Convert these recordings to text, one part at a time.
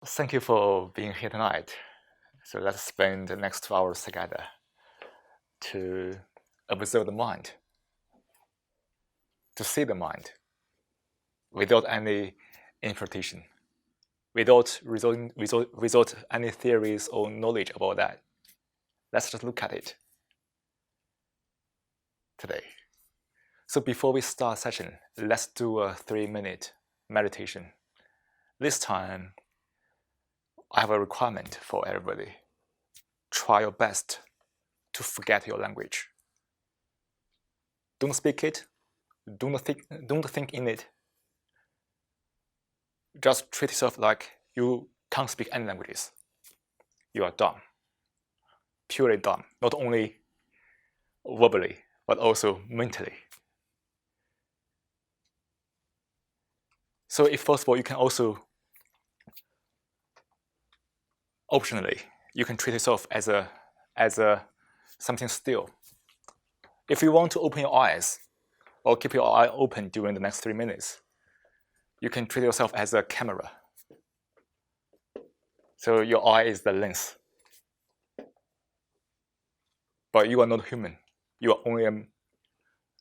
Thank you for being here tonight. So let's spend the next 2 hours together to observe the mind, to see the mind without any interpretation, without result any theories or knowledge about that. Let's just look at it today. So before we start session, let's do a 3-minute meditation. This time, I have a requirement for everybody. Try your best to forget your language. Don't speak it. Don't think in it. Just treat yourself like you can't speak any languages. You are dumb. Purely dumb. Not only verbally, but also mentally. So if possible, you can also, optionally, you can treat yourself as a something still. If you want to open your eyes or keep your eye open during the next 3 minutes, you can treat yourself as a camera. So your eye is the lens. But you are not human. You are only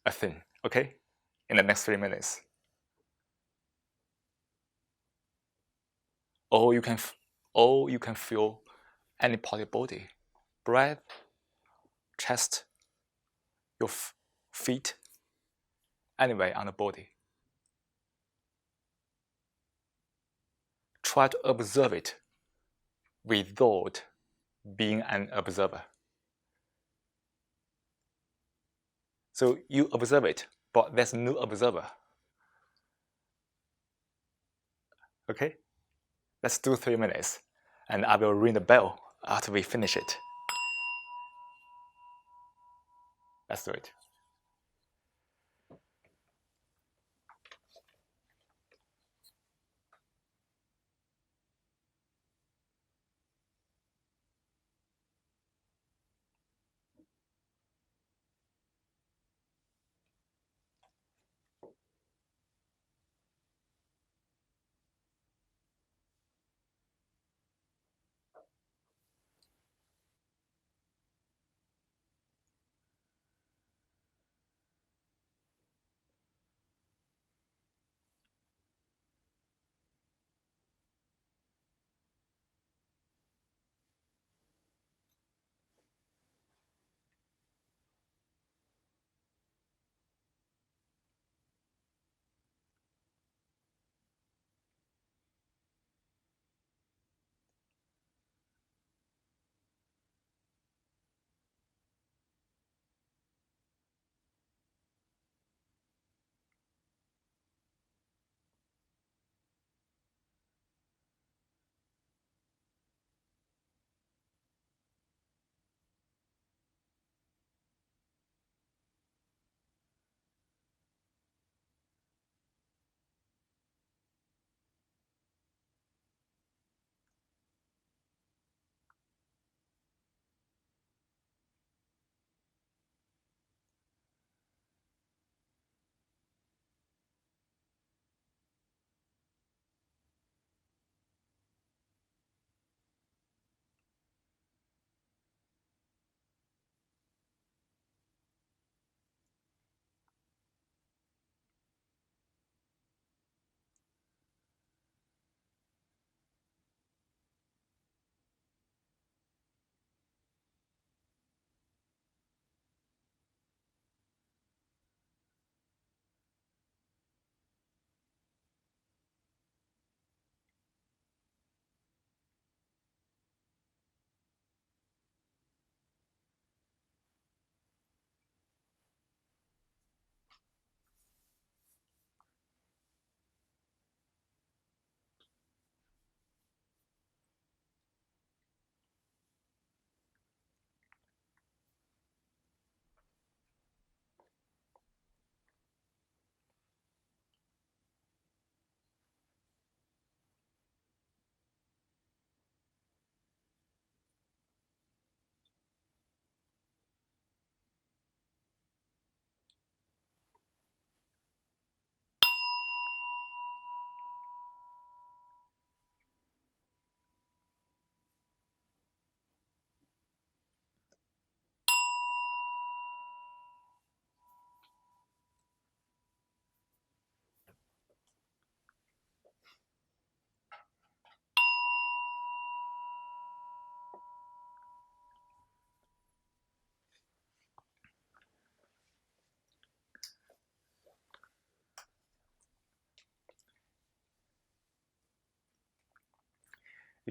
a thing, okay? In the next 3 minutes. Or you can feel any part of your body. Breath, chest, your feet, anywhere on the body. Try to observe it without being an observer. So you observe it, but there's no observer. Okay? Let's do 3 minutes, and I will ring the bell after we finish it. Let's do it.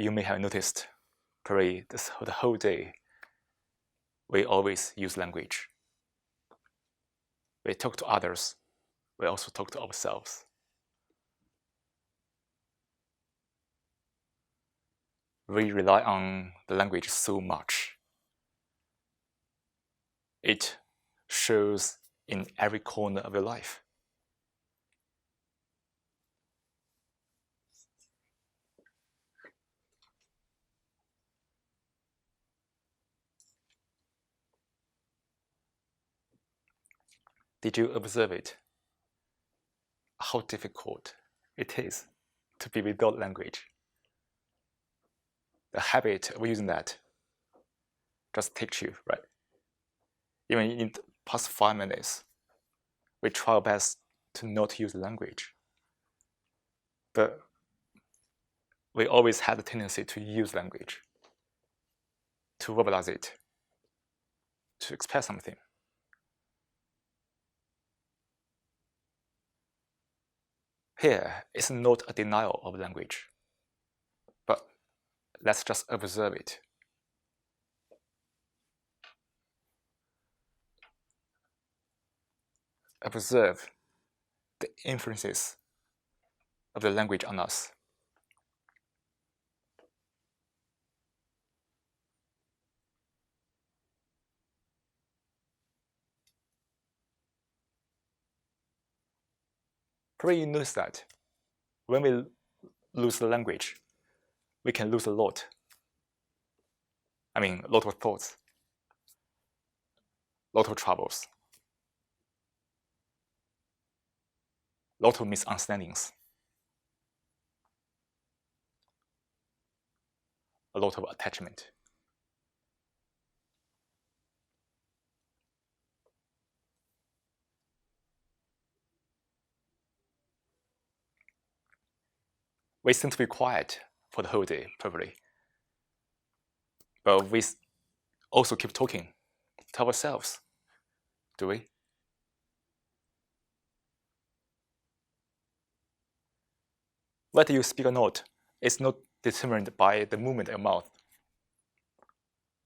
You may have noticed probably the whole day we always use language. We talk to others, we also talk to ourselves. We rely on the language so much. It shows in every corner of your life. Did you observe it? How difficult it is to be without language. The habit of using that just takes you, right? Even in the past 5 minutes, we try our best to not use language. But we always had the tendency to use language, to verbalize it, to express something. Here, it's not a denial of language, but let's just observe it. Observe the influences of the language on us. Probably you notice that when we lose the language, we can lose a lot. I mean, a lot of thoughts, a lot of troubles, a lot of misunderstandings, a lot of attachment. We seem to be quiet for the whole day, probably. But we also keep talking to ourselves, do we? Whether you speak or not is not determined by the movement of your mouth.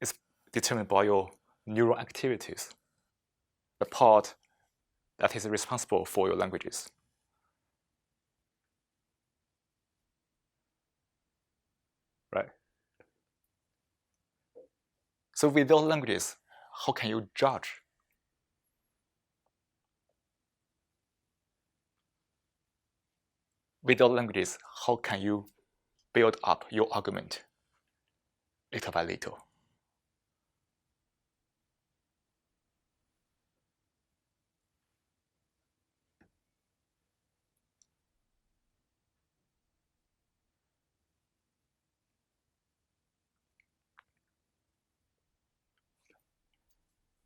It's determined by your neural activities, the part that is responsible for your languages. Right? So without languages, how can you judge? Without languages, how can you build up your argument little by little?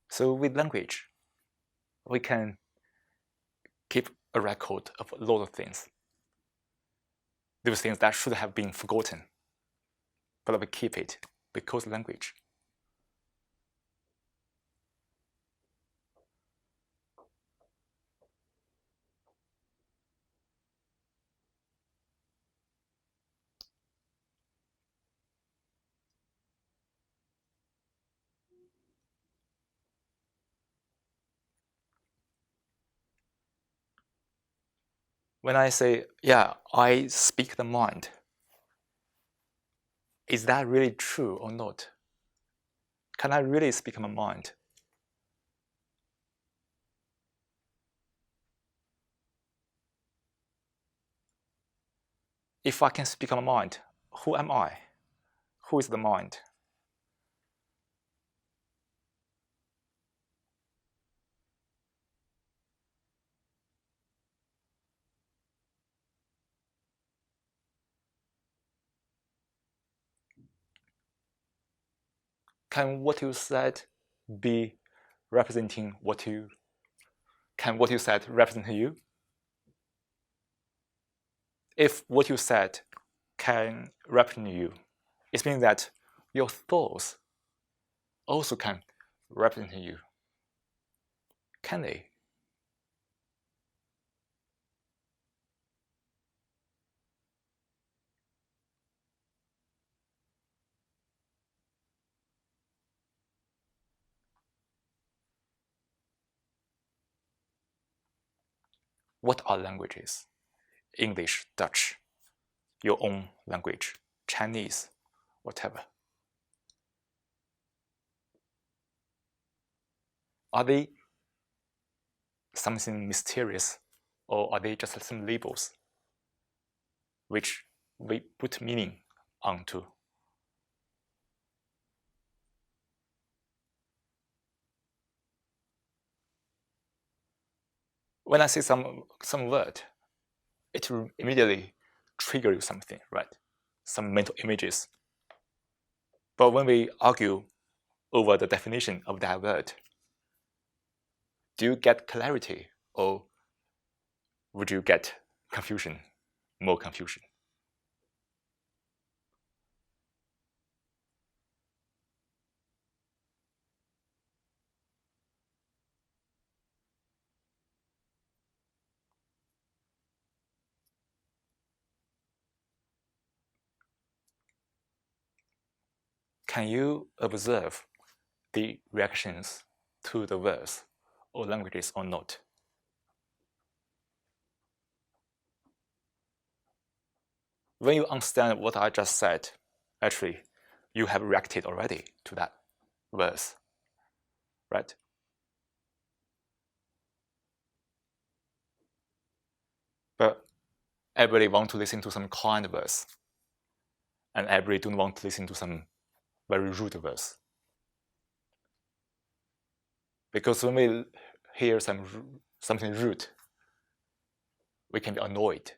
So with language, we can keep a record of a lot of things. Those things that should have been forgotten, but we keep it because of language. When I say, yeah, I speak the mind, is that really true or not? Can I really speak my mind? If I can speak my mind, who am I? Who is the mind? Can what you said be representing what you said represent you? If what you said can represent you, it means that your thoughts also can represent you. Can they? What are languages? English, Dutch, your own language, Chinese, whatever. Are they something mysterious, or are they just some labels which we put meaning onto? When I say some word, it will immediately trigger you something, right? Some mental images. But when we argue over the definition of that word, do you get clarity, or would you get confusion, more confusion? Can you observe the reactions to the words or languages or not? When you understand what I just said, actually, you have reacted already to that verse, right? But everybody wants to listen to some kind verse, and everybody don't want to listen to some very rude verse. Because when we hear something rude, we can be annoyed.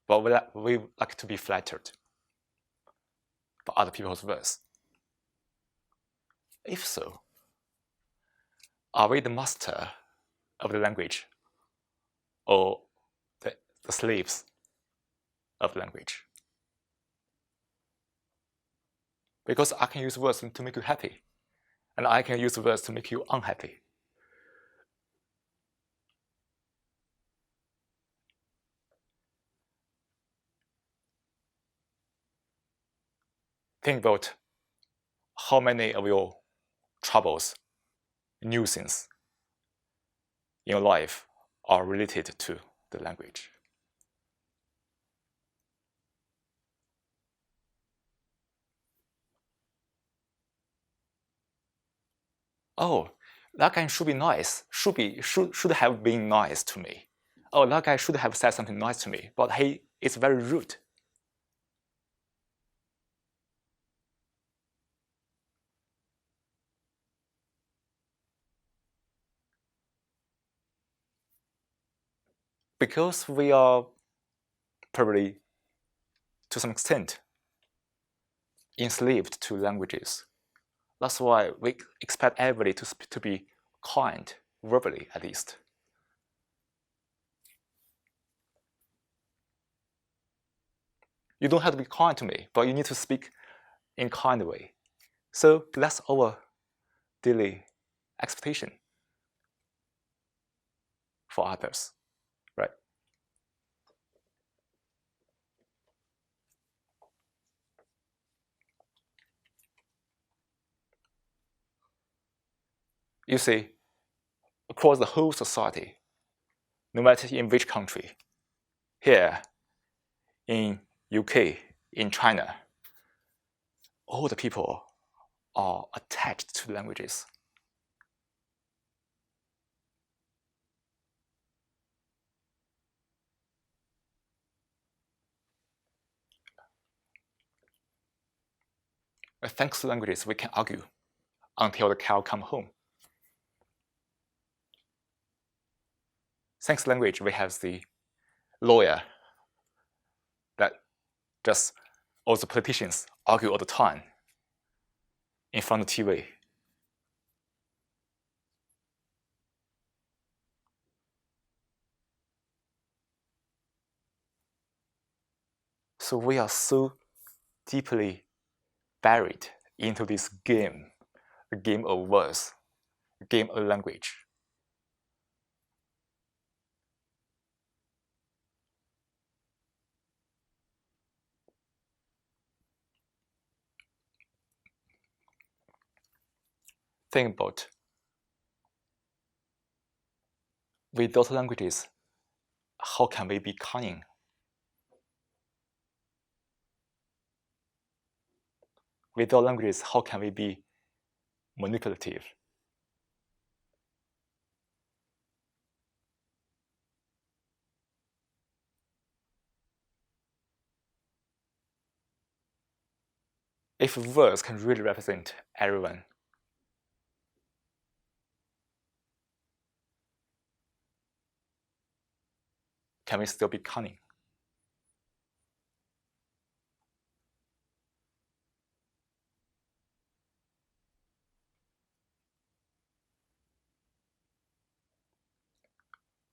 But we like to be flattered by other people's words. If so, are we the master of the language, or the slaves of language? Because I can use words to make you happy, and I can use words to make you unhappy. Think about how many of your troubles, nuisance in your life are related to the language. Oh, that guy should be nice, should have been nice to me. Oh, that guy should have said something nice to me, but he is very rude. Because we are probably, to some extent, enslaved to languages. That's why we expect everybody to be kind, verbally at least. You don't have to be kind to me, but you need to speak in a kind way. So that's our daily expectation for others, right? You see, across the whole society, no matter in which country, here, in UK, in China, all the people are attached to languages. Thanks to languages, we can argue until the cow comes home. Thanks to language, we have the lawyer that just all the politicians argue all the time in front of TV. So we are so deeply buried into this game, a game of words, a game of language. Think about without languages, how can we be cunning? Without languages, how can we be manipulative? If words can really represent everyone, can we still be cunning?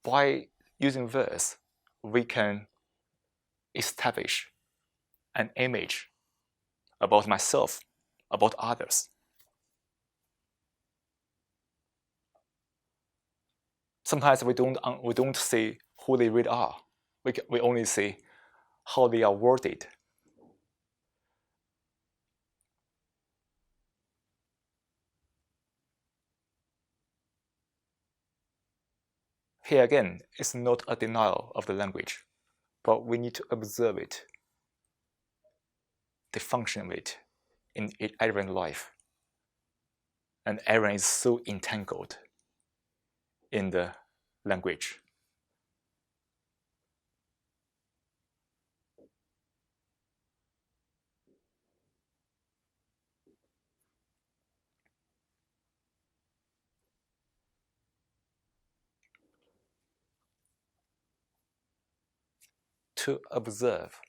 By using words, we can establish an image about myself, about others. Sometimes we don't see who they really are. We only see how they are worded. Here again, it's not a denial of the language, but we need to observe it, the function of it in everyone's life. And everyone is so entangled in the language. To observe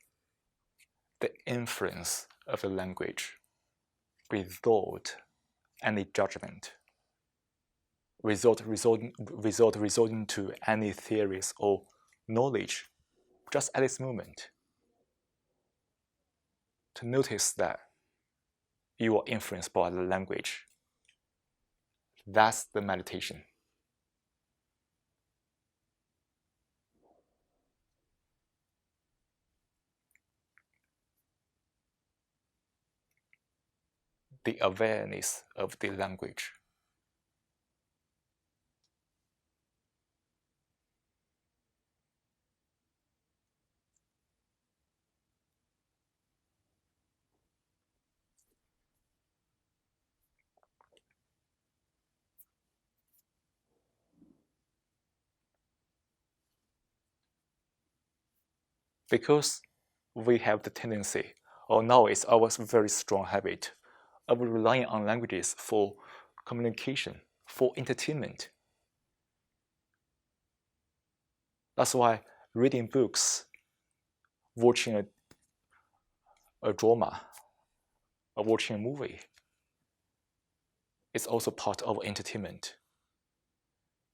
the influence of the language without any judgment, resulting to any theories or knowledge, just at this moment. To notice that you are influenced by the language. That's the meditation. The awareness of the language. Because we have the tendency, or now it's our very strong habit, of relying on languages for communication, for entertainment. That's why reading books, watching a drama, or watching a movie is also part of entertainment.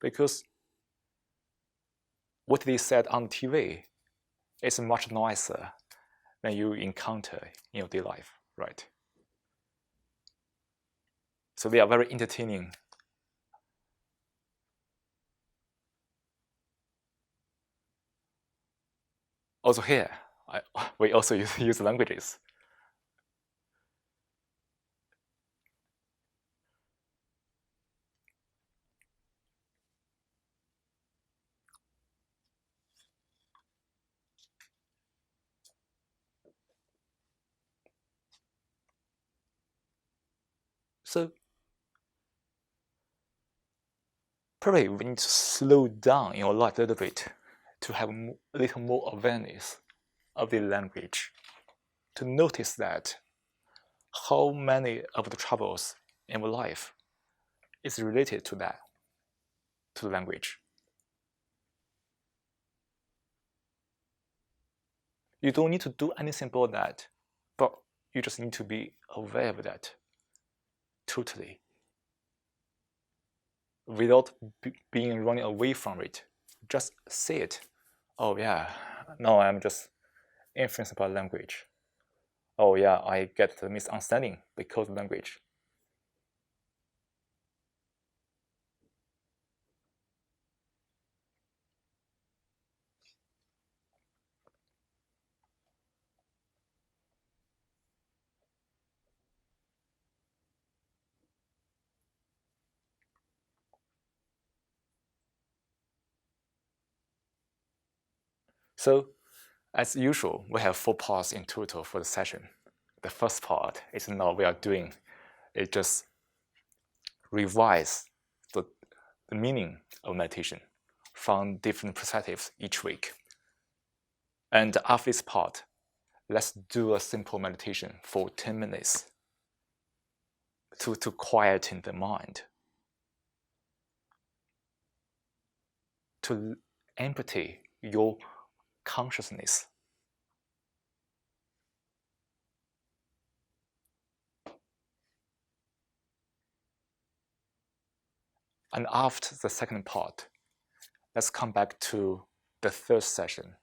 Because what they said on TV is much nicer than you encounter in your daily life, right? So they are very entertaining. Also here, we also use languages. So probably we need to slow down in your life a little bit to have a little more awareness of the language, to notice that how many of the troubles in our life is related to that, to the language. You don't need to do anything about that, but you just need to be aware of that totally, without being running away from it. Just say it. Oh yeah, now I'm just influenced by language. Oh yeah, I get the misunderstanding because of language. So, as usual, we have 4 parts in total for the session. The first part is now we are doing is just revise the meaning of meditation from different perspectives each week. And after this part, let's do a simple meditation for 10 minutes to quieten the mind, to empty your consciousness. And after the second part, let's come back to the third session,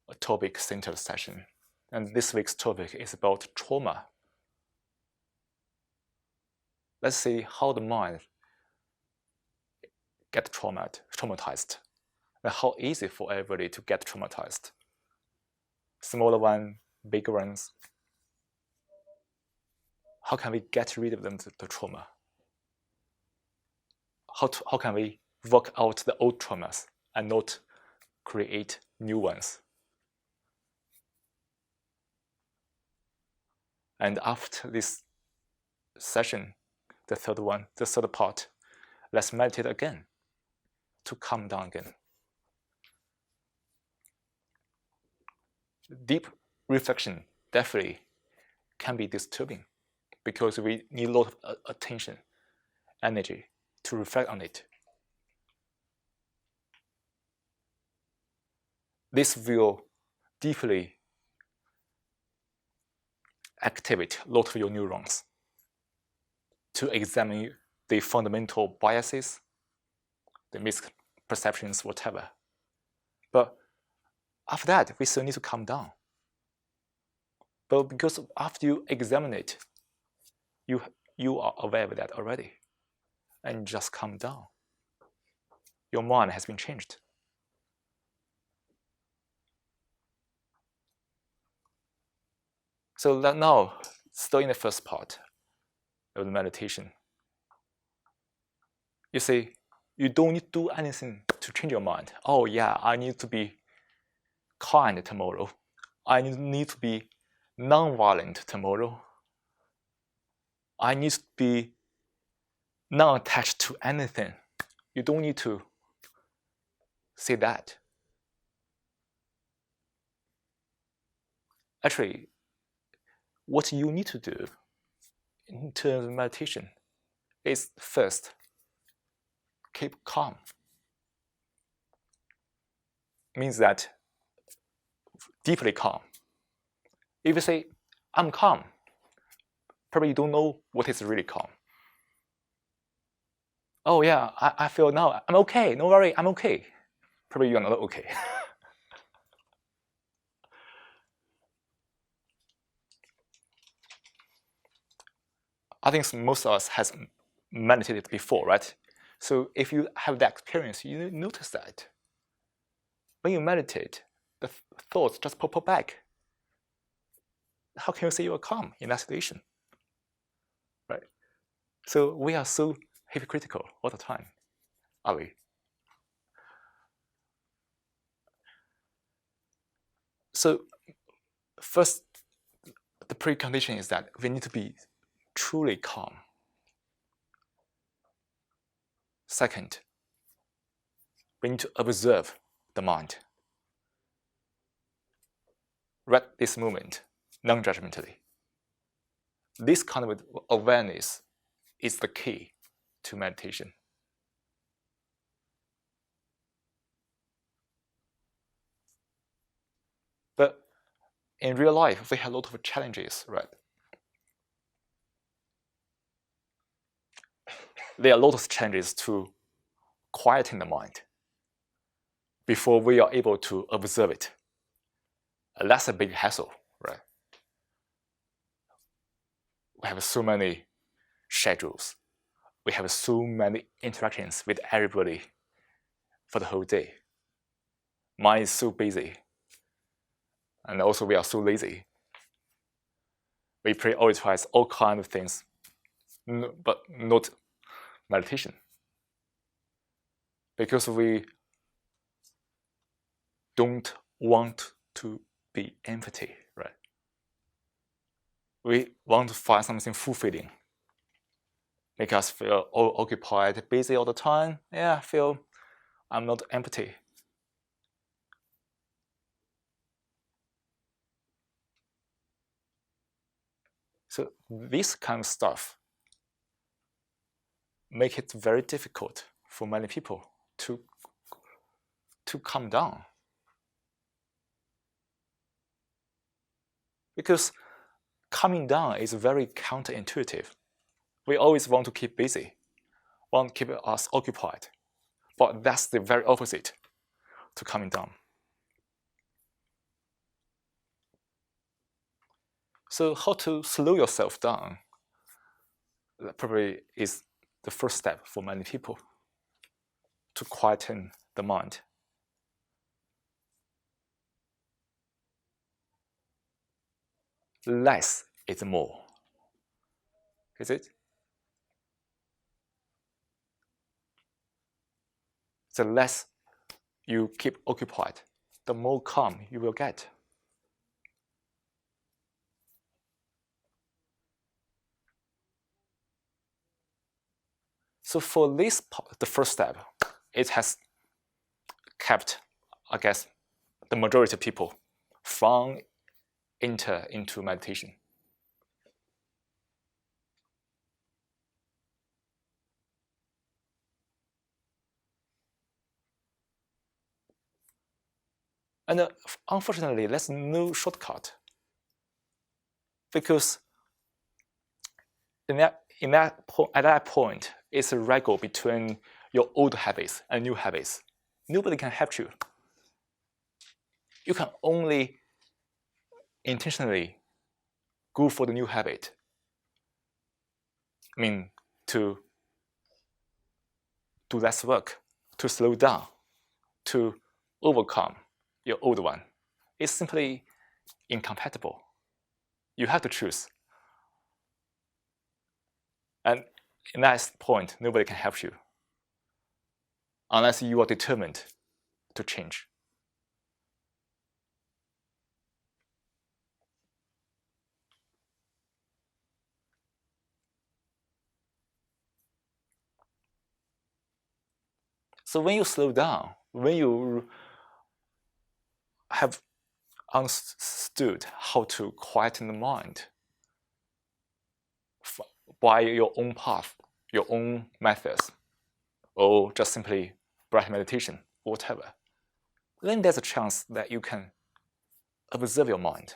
a topic-centered session. And this week's topic is about trauma. Let's see how the mind gets traumatized, and how easy for everybody to get traumatized. Smaller ones, bigger ones. How can we get rid of them, the trauma? How can we work out the old traumas and not create new ones? And after this session, the third part, let's meditate again to calm down again. Deep reflection definitely can be disturbing because we need a lot of attention, energy to reflect on it. This will deeply activate a lot of your neurons to examine the fundamental biases, the misperceptions, whatever. But after that, we still need to calm down. But because after you examine it, you are aware of that already, and just calm down. Your mind has been changed. So that now, still in the first part of the meditation, you see, you don't need to do anything to change your mind. Oh yeah, I need to be kind tomorrow. I need to be non-violent tomorrow. I need to be non-attached to anything. You don't need to say that. Actually, what you need to do in terms of meditation is first, keep calm. Means that deeply calm. If you say, I'm calm, probably you don't know what is really calm. Oh yeah, I feel now, I'm okay, no worry, I'm okay. Probably you're not okay. I think most of us has meditated before, right? So if you have that experience, you notice that. When you meditate, the thoughts just pop back. How can you say you are calm in that situation? Right? So we are so hypocritical all the time, are we? So first, the precondition is that we need to be truly calm. Second, we need to observe the mind. Right this moment, non-judgmentally. This kind of awareness is the key to meditation. But in real life, we have a lot of challenges, right? There are a lot of challenges to quieting the mind before we are able to observe it. That's a big hassle, right? We have so many schedules. We have so many interactions with everybody for the whole day. Mind is so busy. And also we are so lazy. We prioritize all kinds of things, but not meditation. Because we don't want to be empty, right? We want to find something fulfilling, make us feel all occupied, busy all the time. Yeah, feel I'm not empty. So this kind of stuff make it very difficult for many people to calm down. Because calming down is very counterintuitive. We always want to keep busy, want to keep us occupied. But that's the very opposite to calming down. So how to slow yourself down? That probably is the first step for many people to quieten the mind. Less is more. Is it? The less you keep occupied, the more calm you will get. So for this, the first step, it has kept, I guess, the majority of people from enter into meditation. And unfortunately, there's no shortcut. Because at that point, it's a wrangle between your old habits and new habits. Nobody can help you. You can only intentionally go for the new habit. I mean, to do less work, to slow down, to overcome your old one. It's simply incompatible. You have to choose. And in that point, nobody can help you unless you are determined to change. So when you slow down, when you have understood how to quieten the mind by your own path, your own methods, or just simply breath meditation, whatever, then there's a chance that you can observe your mind.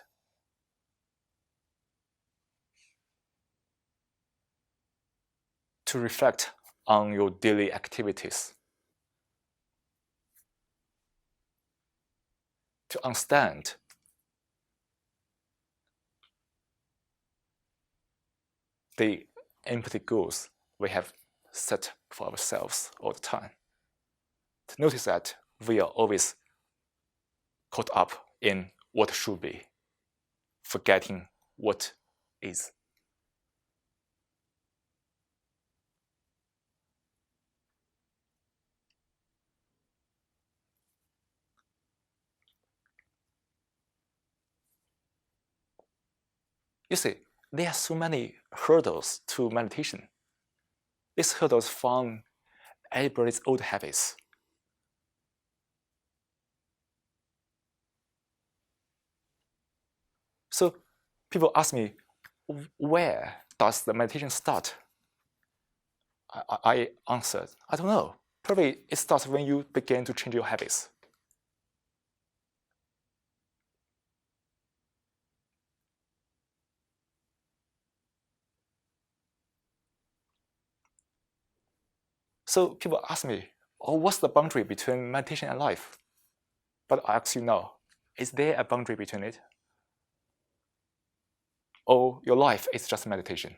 To reflect on your daily activities. To understand the empty goals we have set for ourselves all the time. To notice that we are always caught up in what should be, forgetting what is. You see, there are so many hurdles to meditation. These hurdles from everybody's old habits. So people ask me, where does the meditation start? I answered, I don't know. Probably it starts when you begin to change your habits. So people ask me, oh, what's the boundary between meditation and life? But I ask you now, is there a boundary between it? Or your life is just meditation?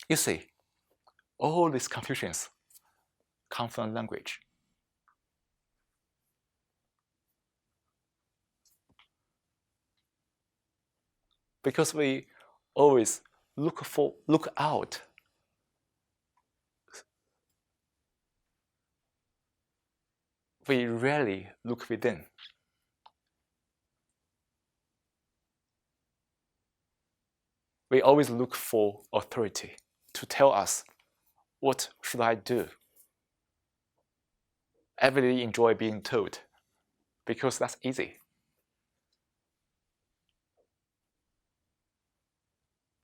You see, all these confusions come from language. because we always look out. We rarely look within. We always look for authority to tell us, what should I do? I really enjoy being told because that's easy.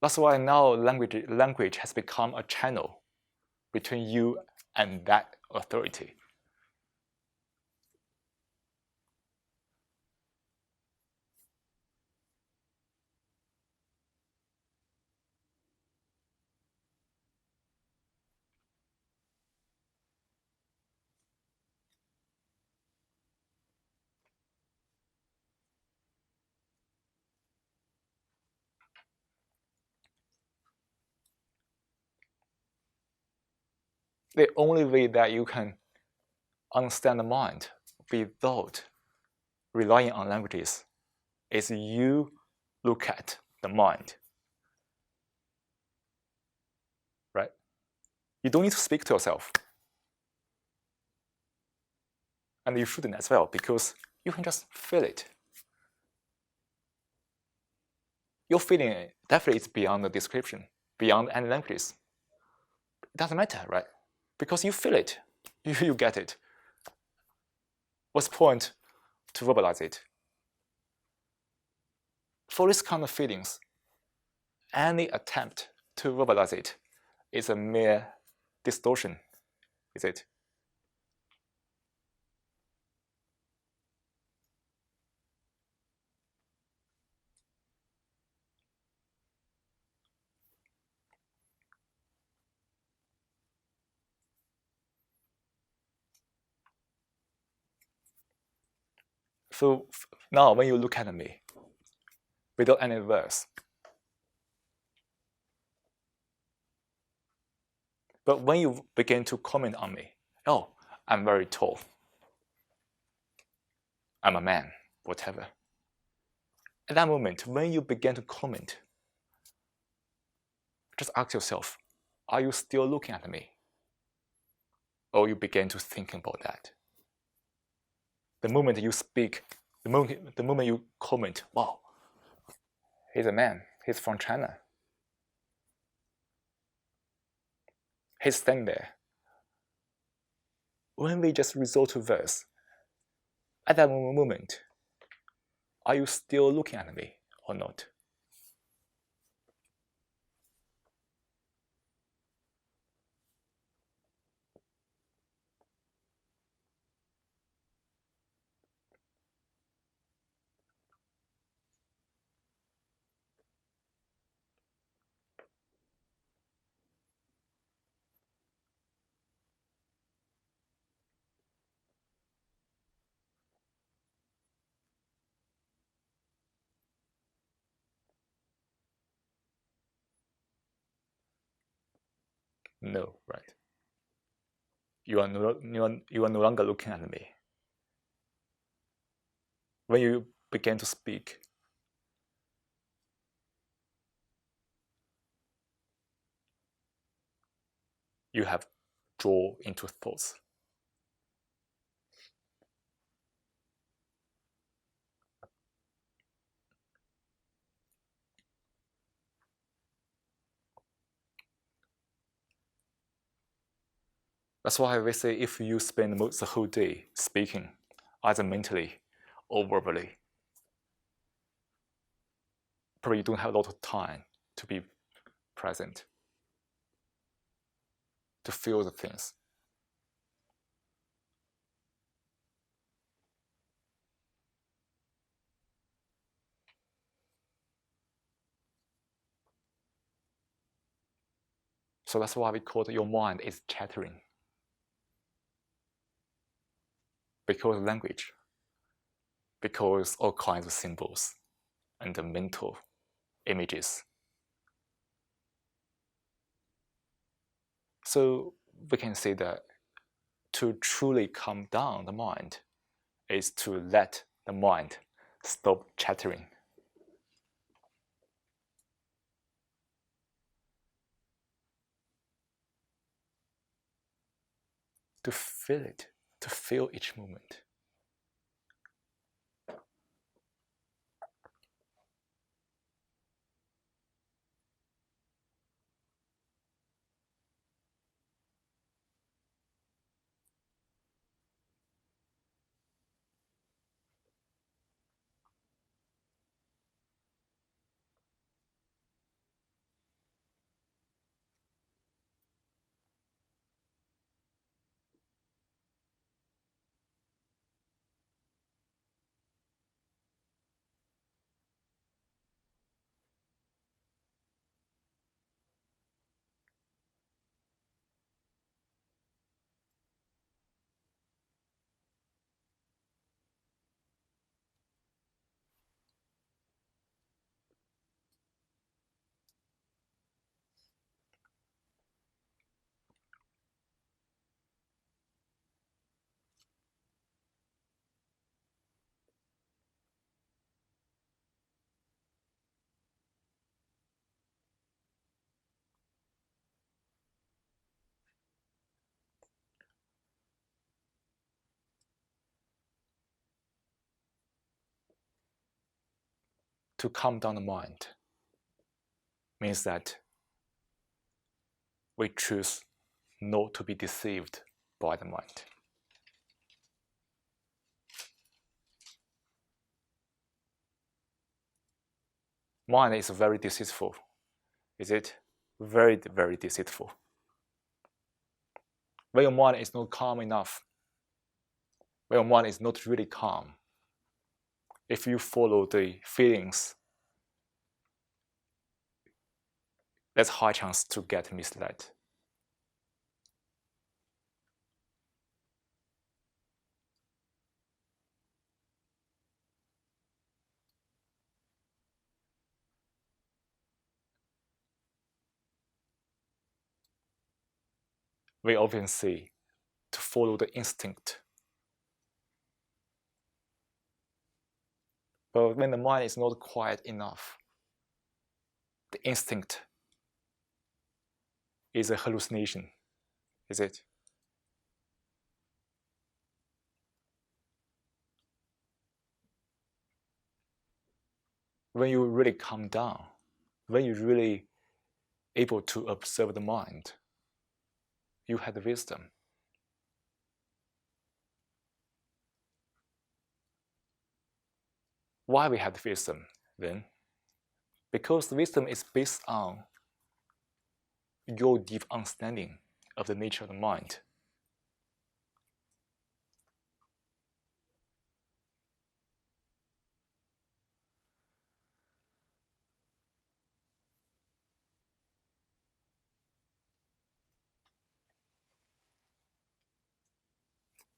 That's why now language has become a channel between you and that authority. The only way that you can understand the mind without relying on languages is you look at the mind, right? You don't need to speak to yourself. And you shouldn't as well, because you can just feel it. Your feeling definitely is beyond the description, beyond any languages. It doesn't matter, right? Because you feel it, you get it. What's the point to verbalize it? For this kind of feelings, any attempt to verbalize it is a mere distortion, is it? So now when you look at me, without any words, but when you begin to comment on me, oh, I'm very tall, I'm a man, whatever. At that moment, when you begin to comment, just ask yourself, are you still looking at me? Or you begin to think about that. The moment you speak, the moment you comment, wow, he's a man, he's from China. He's standing there. When we just resort to verse, at that moment, are you still looking at me or not? No, right? You are no longer looking at me. When you begin to speak, you have drawn into thoughts. That's why we say if you spend the whole day speaking, either mentally or verbally, probably you don't have a lot of time to be present, to feel the things. So that's why we call it your mind is chattering. Because language, because all kinds of symbols and the mental images. So we can say that to truly calm down the mind is to let the mind stop chattering. to feel it, to feel each moment. To calm down the mind means that we choose not to be deceived by the mind. Mind is very deceitful. Is it? Very, very deceitful. When your mind is not calm enough, when your mind is not really calm, if you follow the feelings, there's high chance to get misled. We often see to follow the instinct. But when the mind is not quiet enough, the instinct is a hallucination, is it? When you really calm down, when you're really able to observe the mind, you had wisdom. Why we had wisdom then? Because wisdom is based on your deep understanding of the nature of the mind.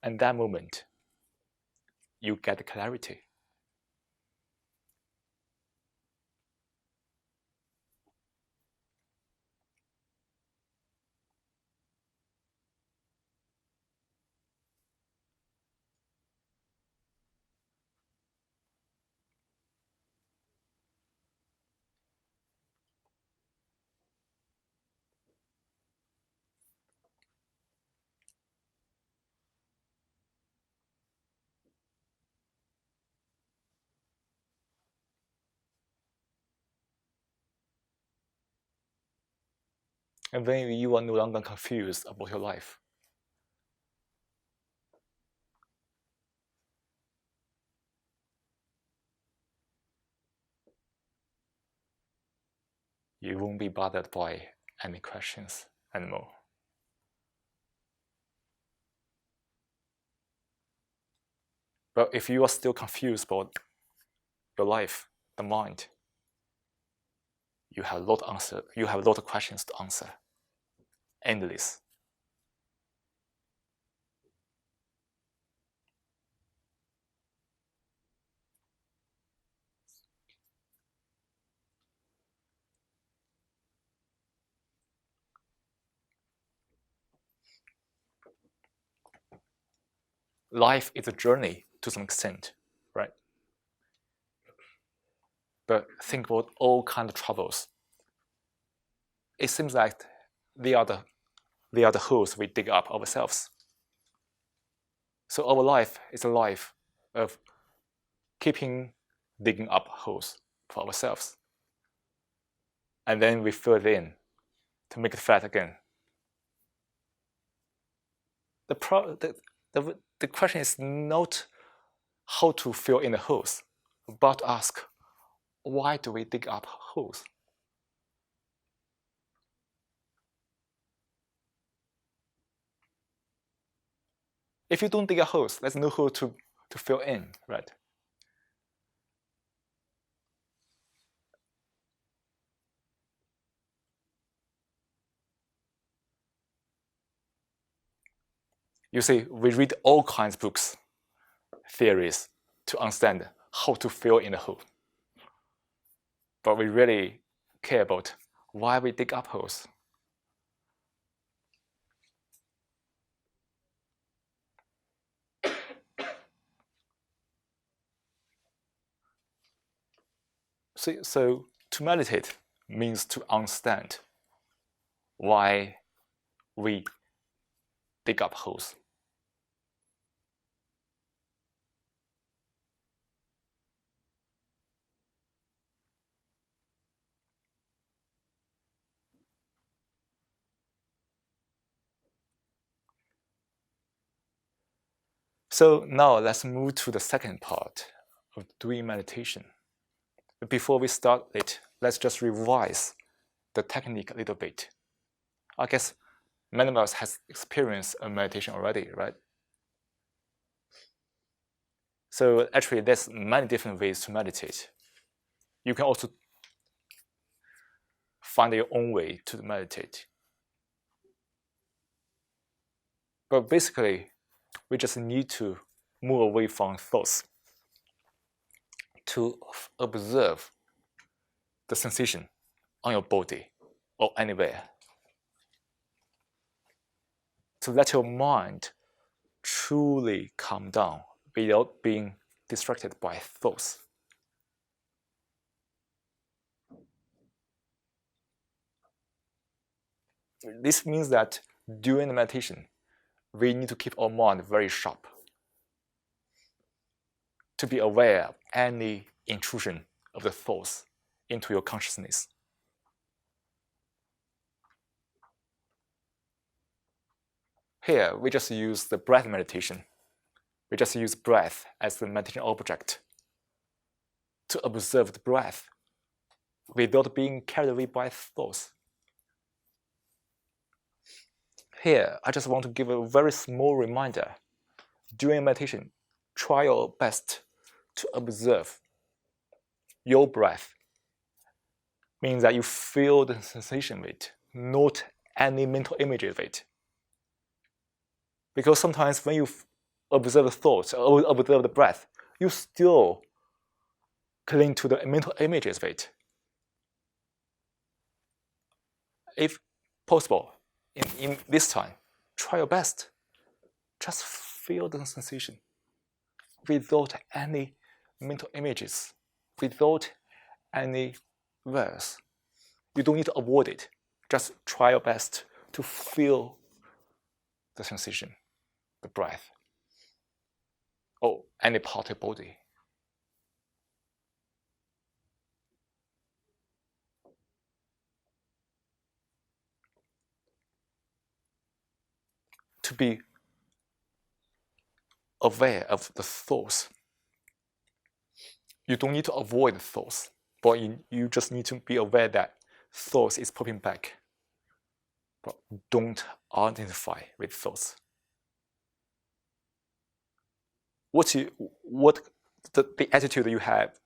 And that moment, you get clarity. And then you are no longer confused about your life. You won't be bothered by any questions anymore. But if you are still confused about your life, the mind, you have a lot of questions to answer. Endless. Life is a journey to some extent, right? But think about all kinds of troubles. It seems like they are the holes we dig up ourselves. So our life is a life of keeping digging up holes for ourselves. And then we fill it in to make it flat again. The question is not how to fill in the holes, but ask, why do we dig up holes? If you don't dig up holes, there's no hole to fill in, right? You see, we read all kinds of books, theories, to understand how to fill in the hole. But we really care about why we dig up holes. So to meditate means to understand why we dig up holes. So now let's move to the second part of doing meditation. But before we start it, let's just revise the technique a little bit. I guess many of us has experienced a meditation already, right? So actually, there's many different ways to meditate. You can also find your own way to meditate. But basically, we just need to move away from thoughts to observe the sensation on your body or anywhere. To let your mind truly calm down without being distracted by thoughts. This means that during the meditation, we need to keep our mind very sharp to be aware of any intrusion of the thoughts into your consciousness. Here, we just use the breath meditation. We just use breath as the meditation object to observe the breath without being carried away by thoughts. Here, I just want to give a very small reminder. During meditation, try your best to observe your breath. Means that you feel the sensation of it, not any mental image of it. Because sometimes when you observe the thoughts or observe the breath, you still cling to the mental images of it. If possible, in this time, try your best. Just feel the sensation without any mental images, without any words. You don't need to avoid it. Just try your best to feel the sensation, the breath, or any part of your body. To be aware of the thoughts. You don't need to avoid the thoughts, but you just need to be aware that thoughts is popping back. But don't identify with thoughts. The attitude you have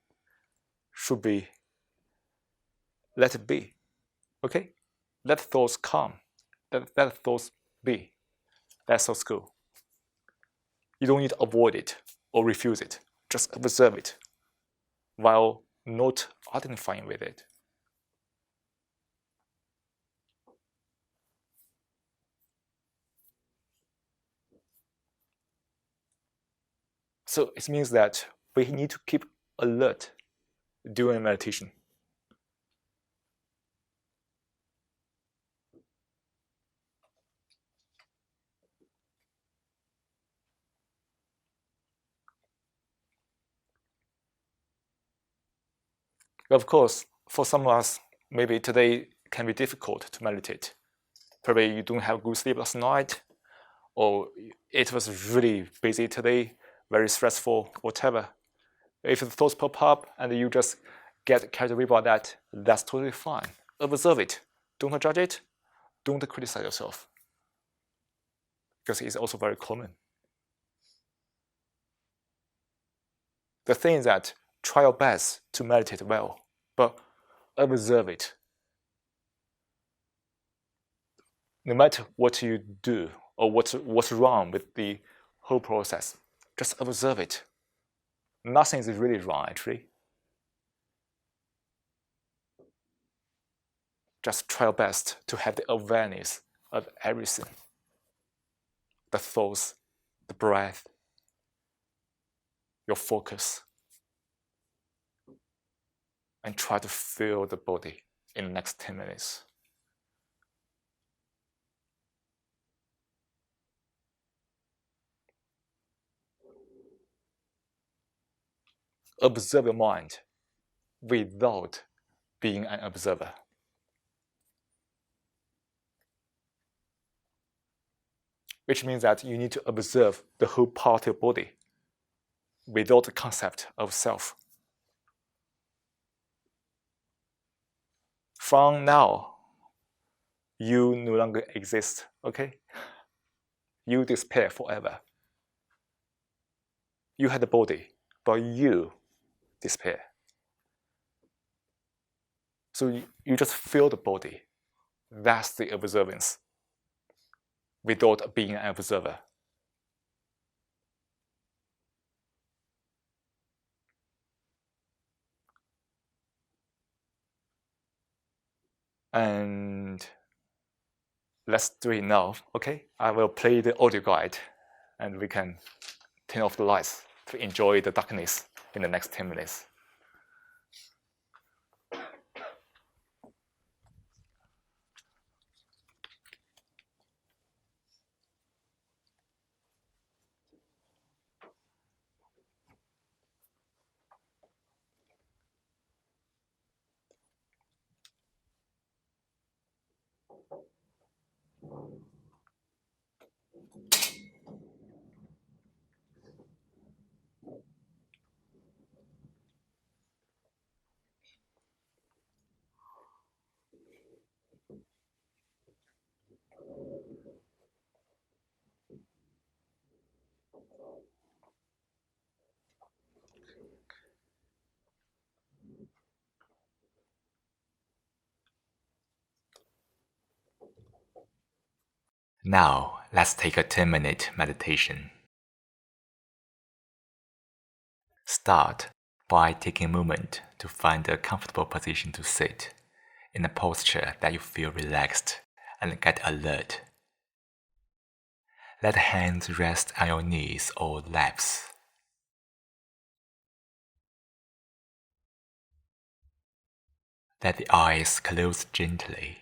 should be, let it be. Okay? Let thoughts come. Let thoughts be. That's thoughts go. You don't need to avoid it or refuse it. Just observe it while not identifying with it. So it means that we need to keep alert during meditation. Of course, for some of us, maybe today can be difficult to meditate. Probably you don't have good sleep last night, or it was really busy today, very stressful, whatever. If the thoughts pop up and you just get carried away by that, that's totally fine. Observe it. Don't judge it. Don't criticize yourself. Because it's also very common. The thing is that try your best to meditate well, but observe it. No matter what you do or what's wrong with the whole process, just observe it. Nothing is really wrong, actually. Just try your best to have the awareness of everything. The thoughts, the breath, your focus. And try to feel the body in the next 10 minutes. Observe your mind without being an observer. Which means that you need to observe the whole part of your body without the concept of self. From now, you no longer exist, okay? You disappear forever. You had the body, but you disappear. So you just feel the body. That's the observance, without being an observer. And let's do it now, okay? I will play the audio guide and we can turn off the lights to enjoy the darkness in the next 10 minutes. Now, let's take a 10-minute meditation. Start by taking a moment to find a comfortable position to sit, in a posture that you feel relaxed and get alert. Let hands rest on your knees or laps. Let the eyes close gently.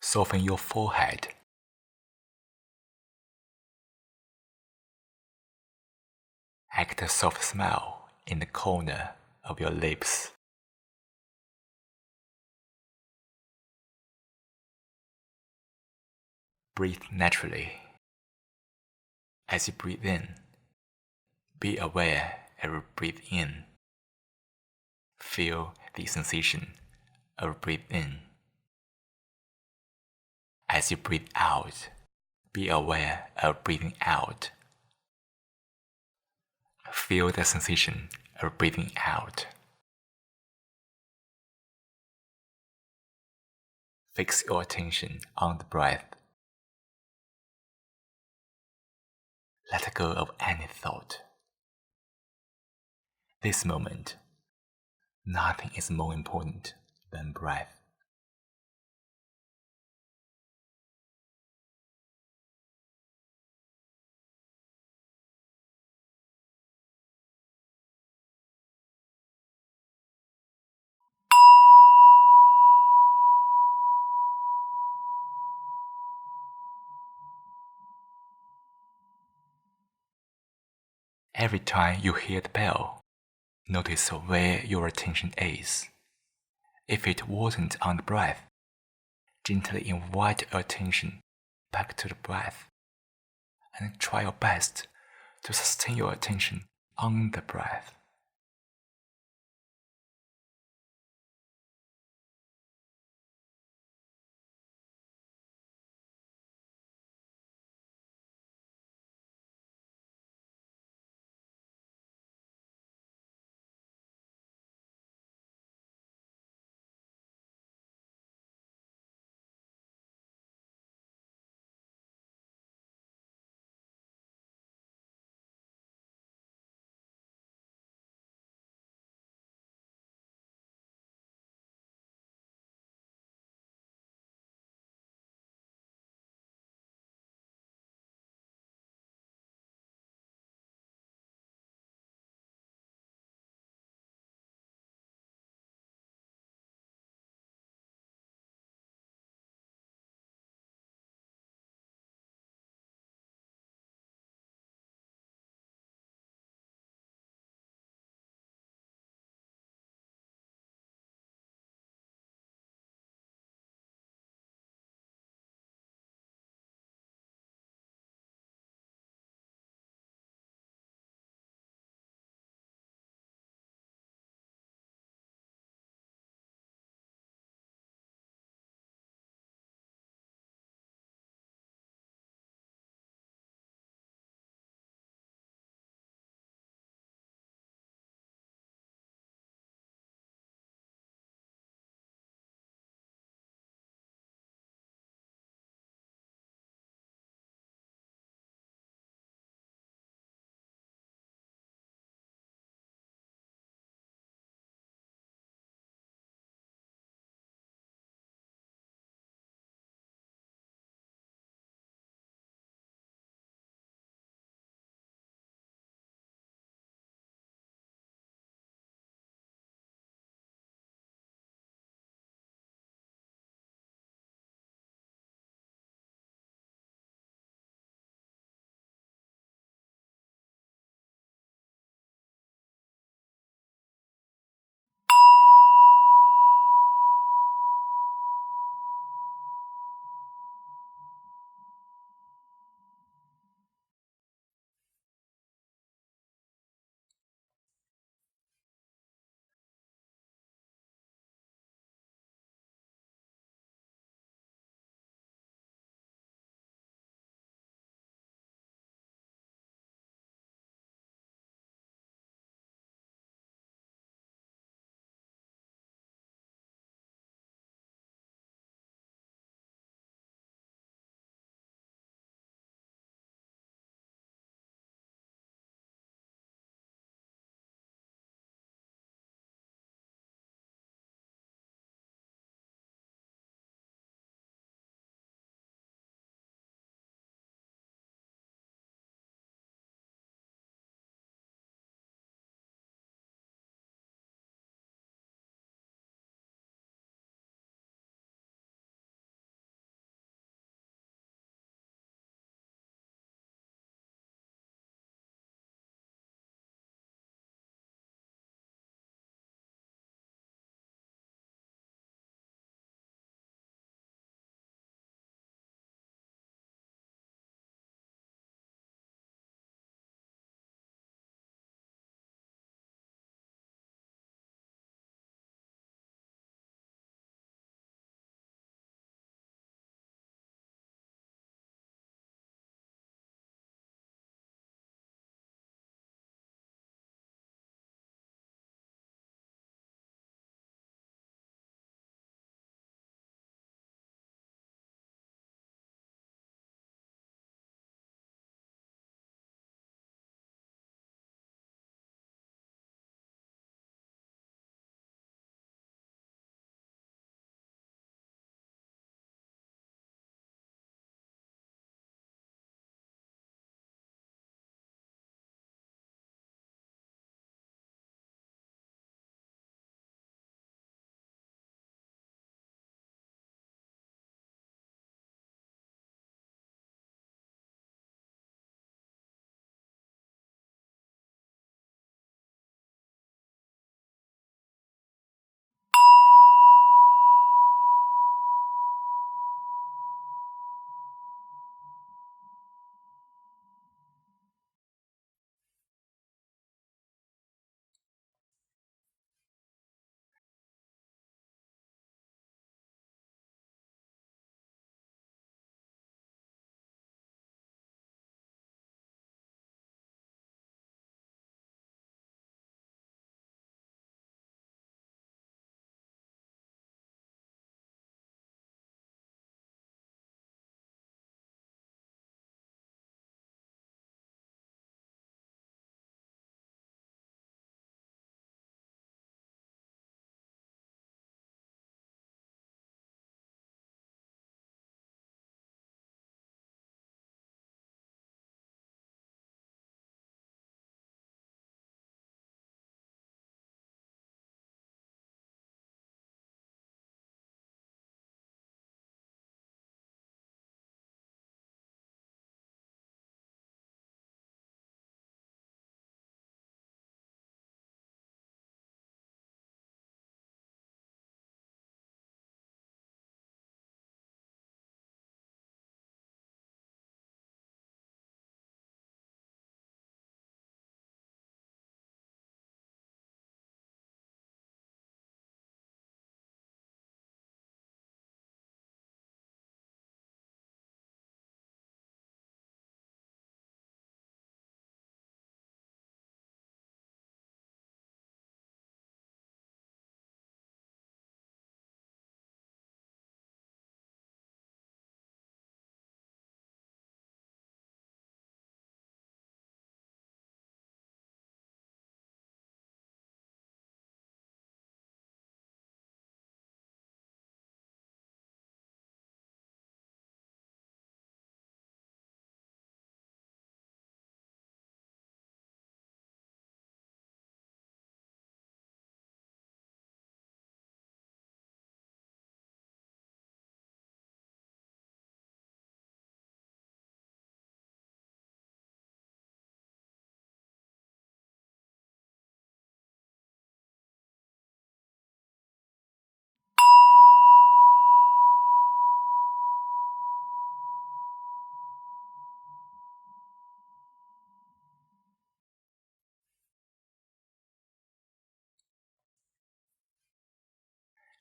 Soften your forehead. Act a soft smile in the corner of your lips. Breathe naturally. As you breathe in, be aware as you breathe in. Feel the sensation of breathe in. As you breathe out, be aware of breathing out. Feel the sensation of breathing out. Fix your attention on the breath. Let go of any thought. This moment, nothing is more important than breath. Every time you hear the bell, Notice where your attention is. If it wasn't on the breath, gently invite attention back to the breath and try your best to sustain your attention on the breath.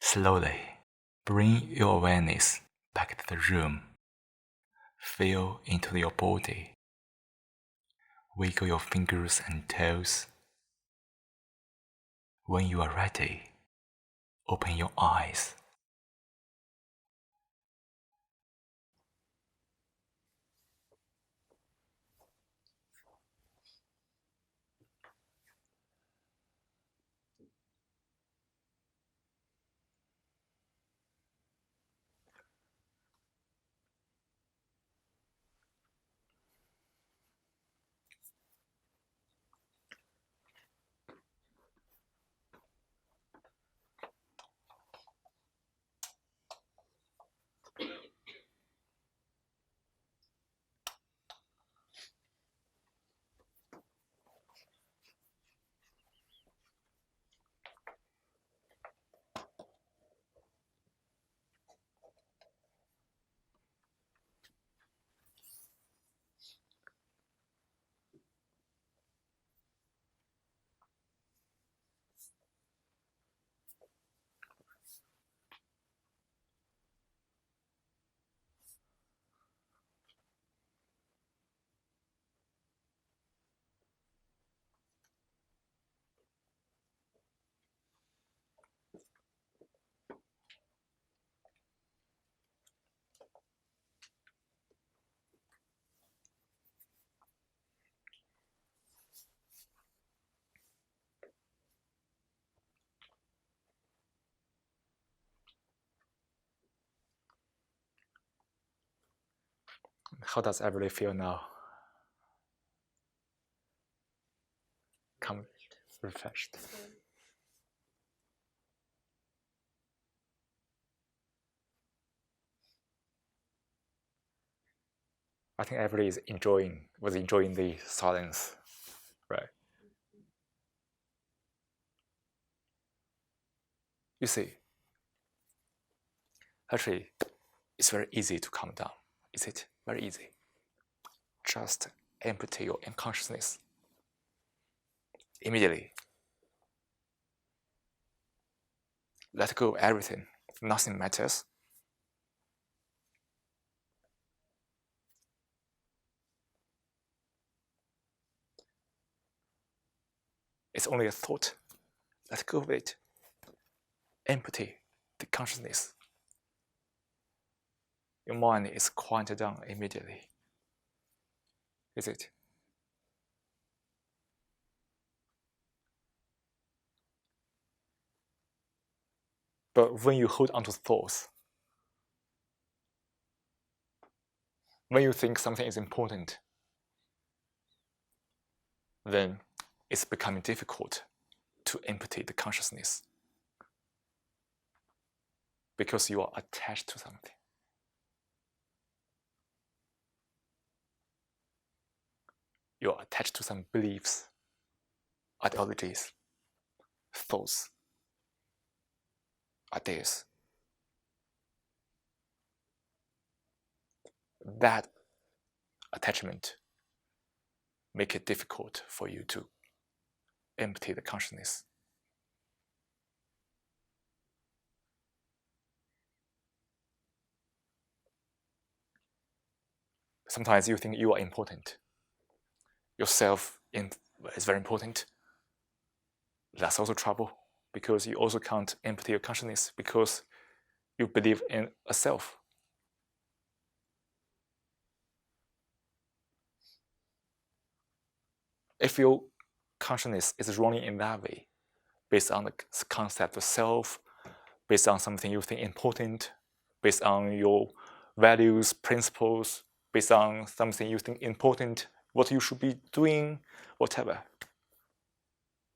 Slowly, bring your awareness back to the room. Feel into your body. Wiggle your fingers and toes. When you are ready, open your eyes. How does everybody feel now? Come refreshed. I think everybody was enjoying the silence, right? You see, actually, it's very easy to calm down. Is it? Very easy. Just empty your unconsciousness immediately. Let go of everything. Nothing matters. It's only a thought. Let go of it. Empty the consciousness. Your mind is quieted down immediately. Is it? But when you hold on to thoughts, when you think something is important, then it's becoming difficult to empty the consciousness because you are attached to something. You're attached to some beliefs, ideologies, thoughts, ideas. That attachment make it difficult for you to empty the consciousness. Sometimes you think you are important. Yourself is very important. That's also trouble because you also can't empty your consciousness because you believe in a self. If your consciousness is running in that way, based on the concept of self, based on something you think important, based on your values, principles, based on something you think important, what you should be doing, whatever.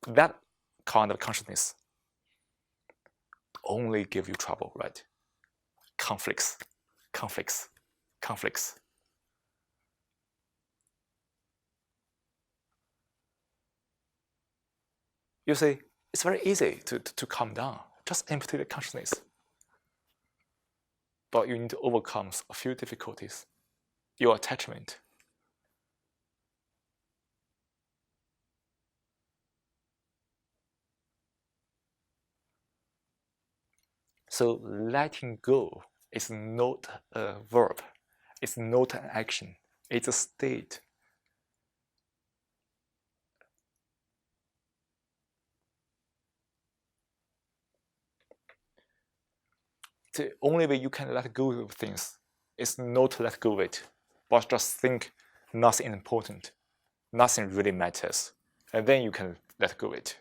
That kind of consciousness only give you trouble, right? Conflicts. You see, it's very easy to calm down. Just empty the consciousness. But you need to overcome a few difficulties. Your attachment. So letting go is not a verb. It's not an action. It's a state. The only way you can let go of things is not to let go of it, but just think nothing is important. Nothing really matters. And then you can let go of it.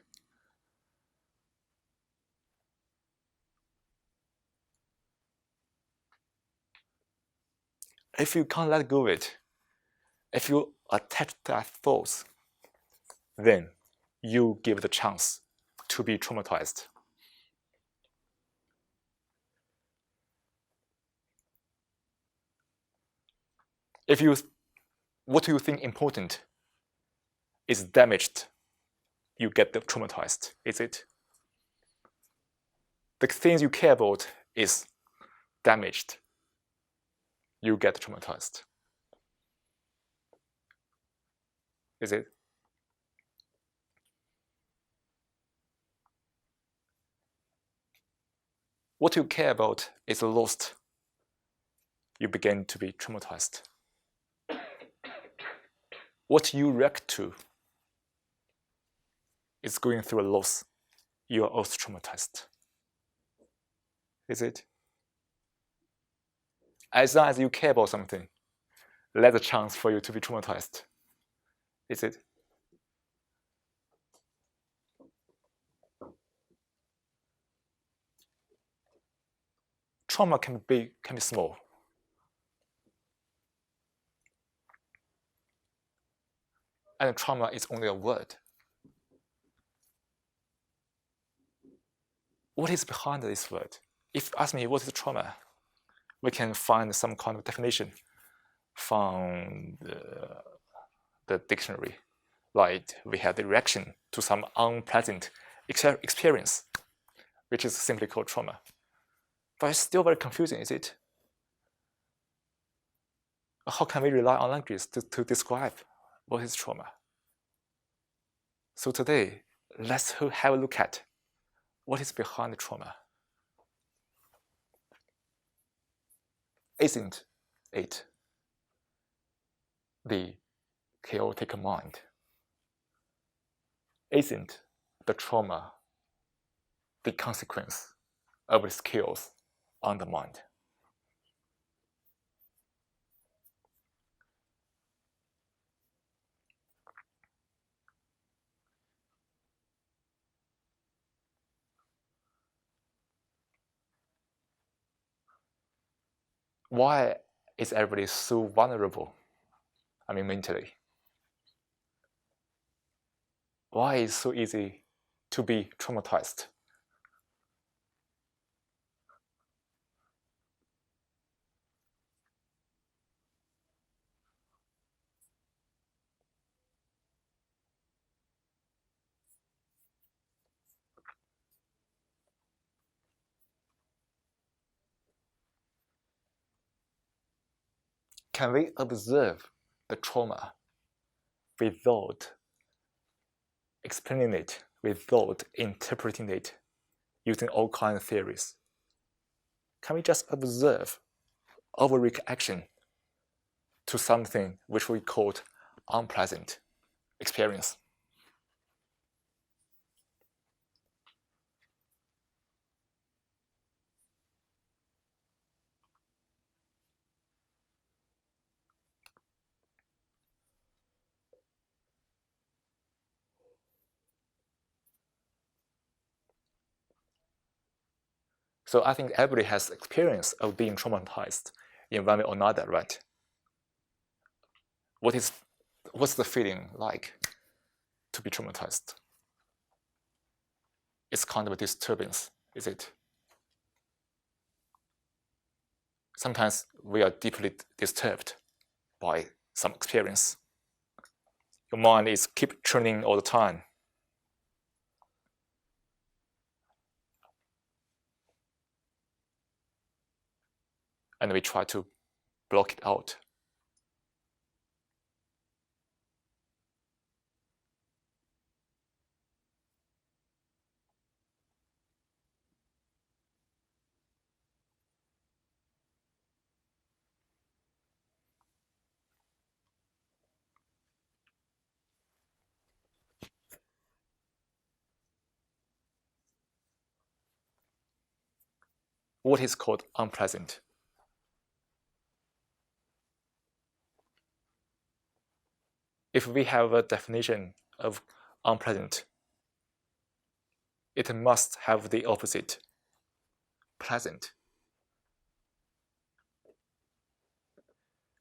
If you can't let go of it, if you attach to that thoughts, then you give the chance to be traumatized. If what you think important is damaged, you get traumatized, is it? The things you care about is damaged, you get traumatized. Is it? What you care about is lost, you begin to be traumatized. What you react to is going through a loss, you are also traumatized. Is it? As long as you care about something, there's a chance for you to be traumatized. Is it? Trauma can be small. And trauma is only a word. What is behind this word? If you ask me what is trauma, we can find some kind of definition from the dictionary. Like we have the reaction to some unpleasant experience, which is simply called trauma. But it's still very confusing, is it? How can we rely on language to describe what is trauma? So today, let's have a look at what is behind the trauma. Isn't it the chaotic mind? Isn't the trauma the consequence of the skills on the mind? Why is everybody so vulnerable? I mean, mentally. Why is it so easy to be traumatized? Can we observe the trauma without explaining it, without interpreting it using all kinds of theories? Can we just observe our reaction to something which we called unpleasant experience? So I think everybody has experience of being traumatized in one way or another, right? What's the feeling like to be traumatized? It's kind of a disturbance, is it? Sometimes we are deeply disturbed by some experience. Your mind is keep churning all the time. And we try to block it out. what is called unpleasant. If we have a definition of unpleasant, it must have the opposite, pleasant.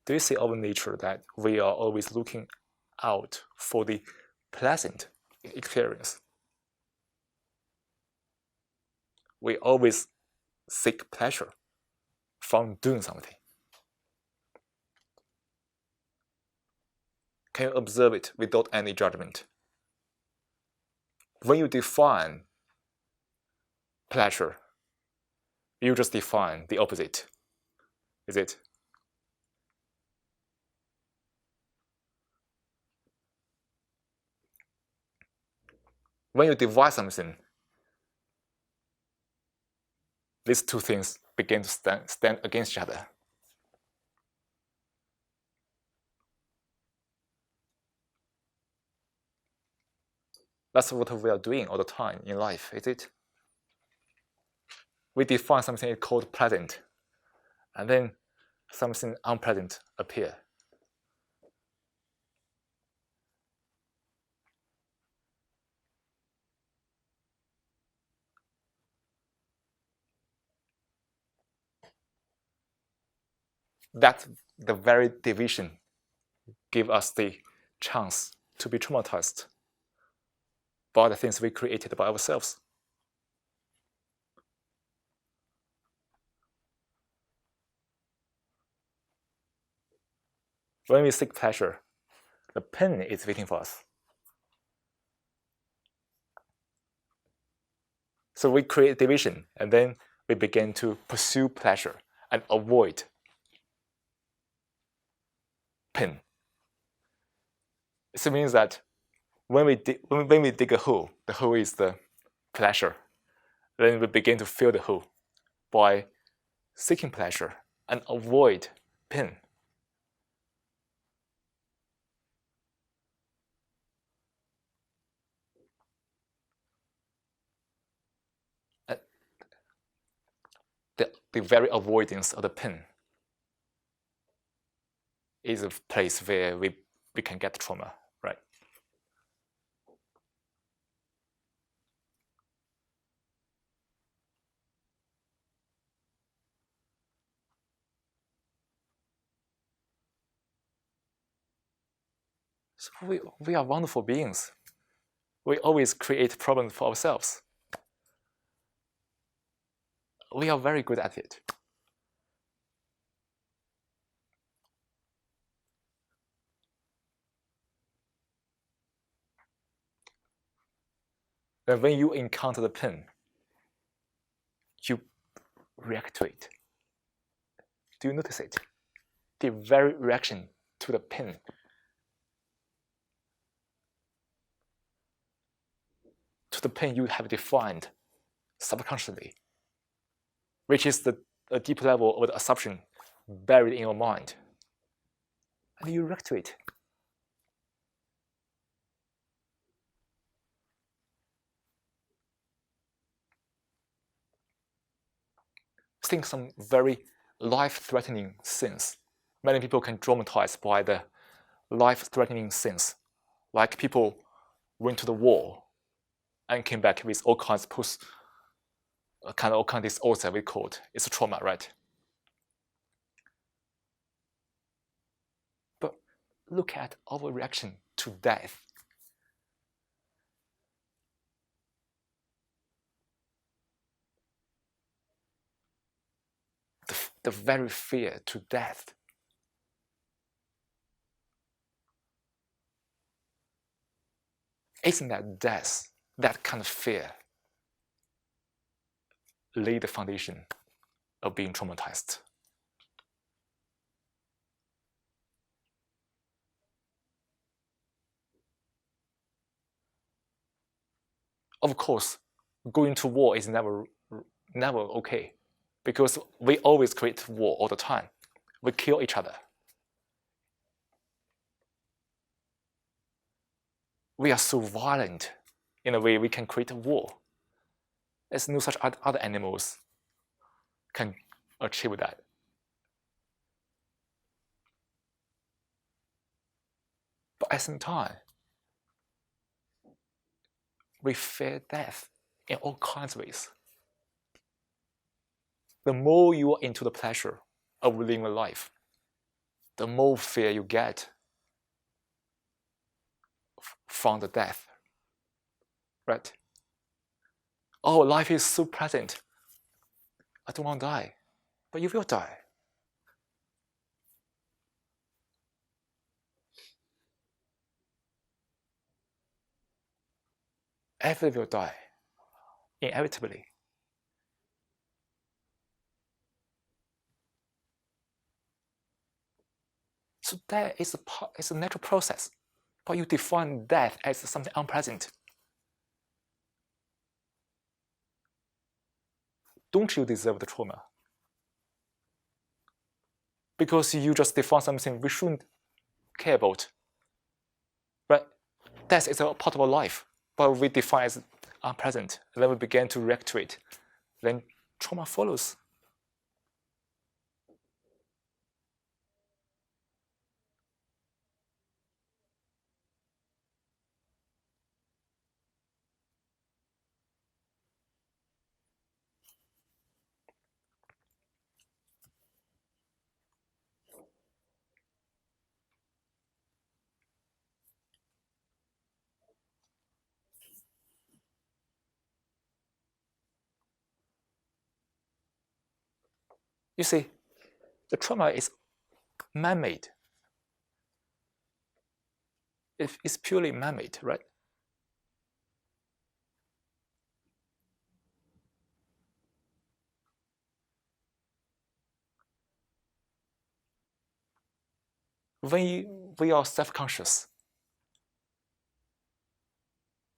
Do you see our nature that we are always looking out for the pleasant experience? We always seek pleasure from doing something. Can you observe it without any judgment? When you define pleasure, you just define the opposite, is it? When you divide something, these two things begin to stand against each other. That's what we are doing all the time in life, is it? We define something called pleasant, and then something unpleasant appears. That the very division gives us the chance to be traumatized by the things we created by ourselves. When we seek pleasure, the pain is waiting for us. So we create division, and then we begin to pursue pleasure and avoid pain. It means that when we dig a hole, the hole is the pleasure. Then we begin to fill the hole by seeking pleasure and avoid pain. The very avoidance of the pain is a place where we can get trauma, right? So we are wonderful beings. We always create problems for ourselves. We are very good at it. And when you encounter the pain, you react to it. Do you notice it? The very reaction to the pain you have defined subconsciously, which is a deep level of the assumption buried in your mind. And you react to it. Think some very life-threatening sins. Many people can traumatize by the life-threatening sins, like people went to the war and came back with all kinds of disorders we call it. It's a trauma, right? But look at our reaction to death. The very fear to death. Isn't that death, that kind of fear, lay the foundation of being traumatized? Of course, going to war is never okay, because we always create war all the time. We kill each other. We are so violent in a way we can create a war. There's no such other animals can achieve that. But at the same time, we fear death in all kinds of ways. The more you are into the pleasure of living a life, the more fear you get from the death, right? Oh, life is so pleasant. I don't want to die. But you will die. Everybody will die, inevitably. So that is a natural process. But you define death as something unpleasant. Don't you deserve the trauma? Because you just define something we shouldn't care about. Right? Death is a part of our life, but we define as unpleasant. And then we begin to react to it. Then trauma follows. You see, the trauma is man-made. It's purely man-made, right? When we are self-conscious,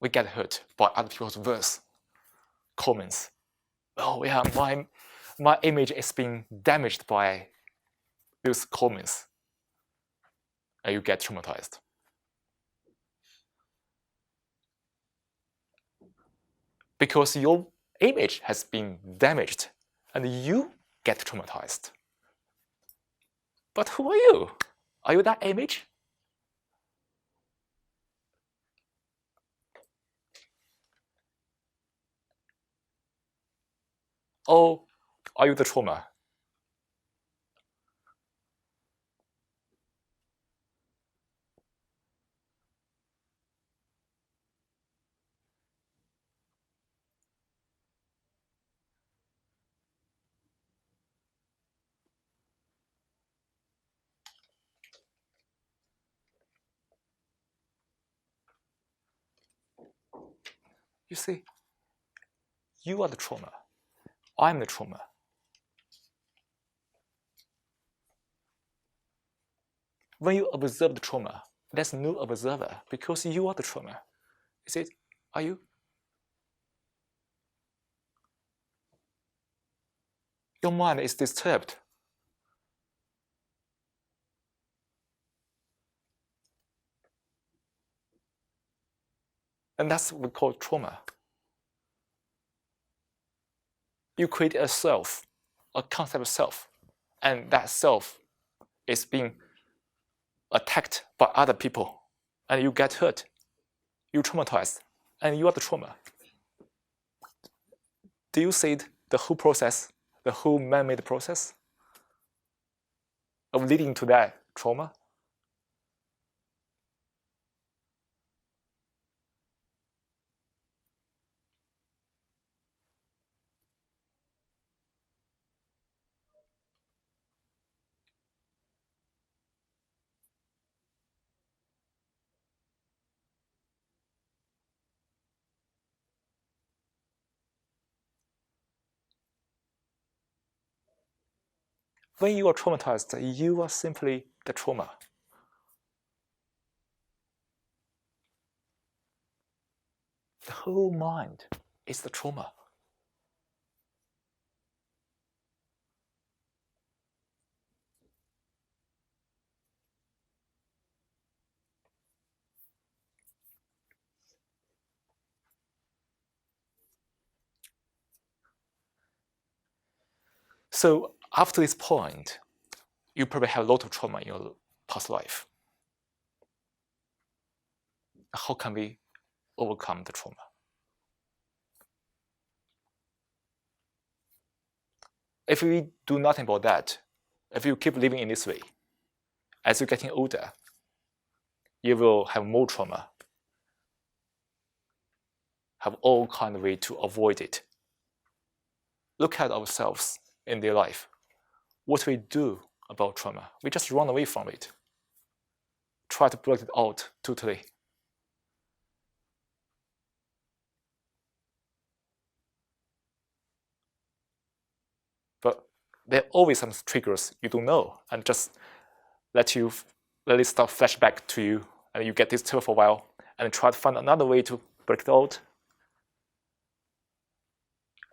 we get hurt by other people's words, comments. Oh yeah, my image is being damaged by those comments, and you get traumatized. Because your image has been damaged, and you get traumatized. But who are you? Are you that image? Or are you the trauma? You see, you are the trauma. I'm the trauma. When you observe the trauma, there's no observer because you are the trauma. Is it? Are you? Your mind is disturbed. And that's what we call trauma. You create a self, a concept of self, and that self is being attacked by other people, and you get hurt, you traumatized, and you are the trauma. Do you see the whole process, the whole man-made process of leading to that trauma? When you are traumatized, you are simply the trauma. The whole mind is the trauma. So after this point, you probably have a lot of trauma in your past life. How can we overcome the trauma? If we do nothing about that, if you keep living in this way, as you're getting older, you will have more trauma, have all kind of way to avoid it. Look at ourselves in their life. What we do about trauma, we just run away from it. Try to block it out totally. But there are always some triggers you don't know, and just let it start flashback to you, and you get disturbed for a while, and try to find another way to break it out.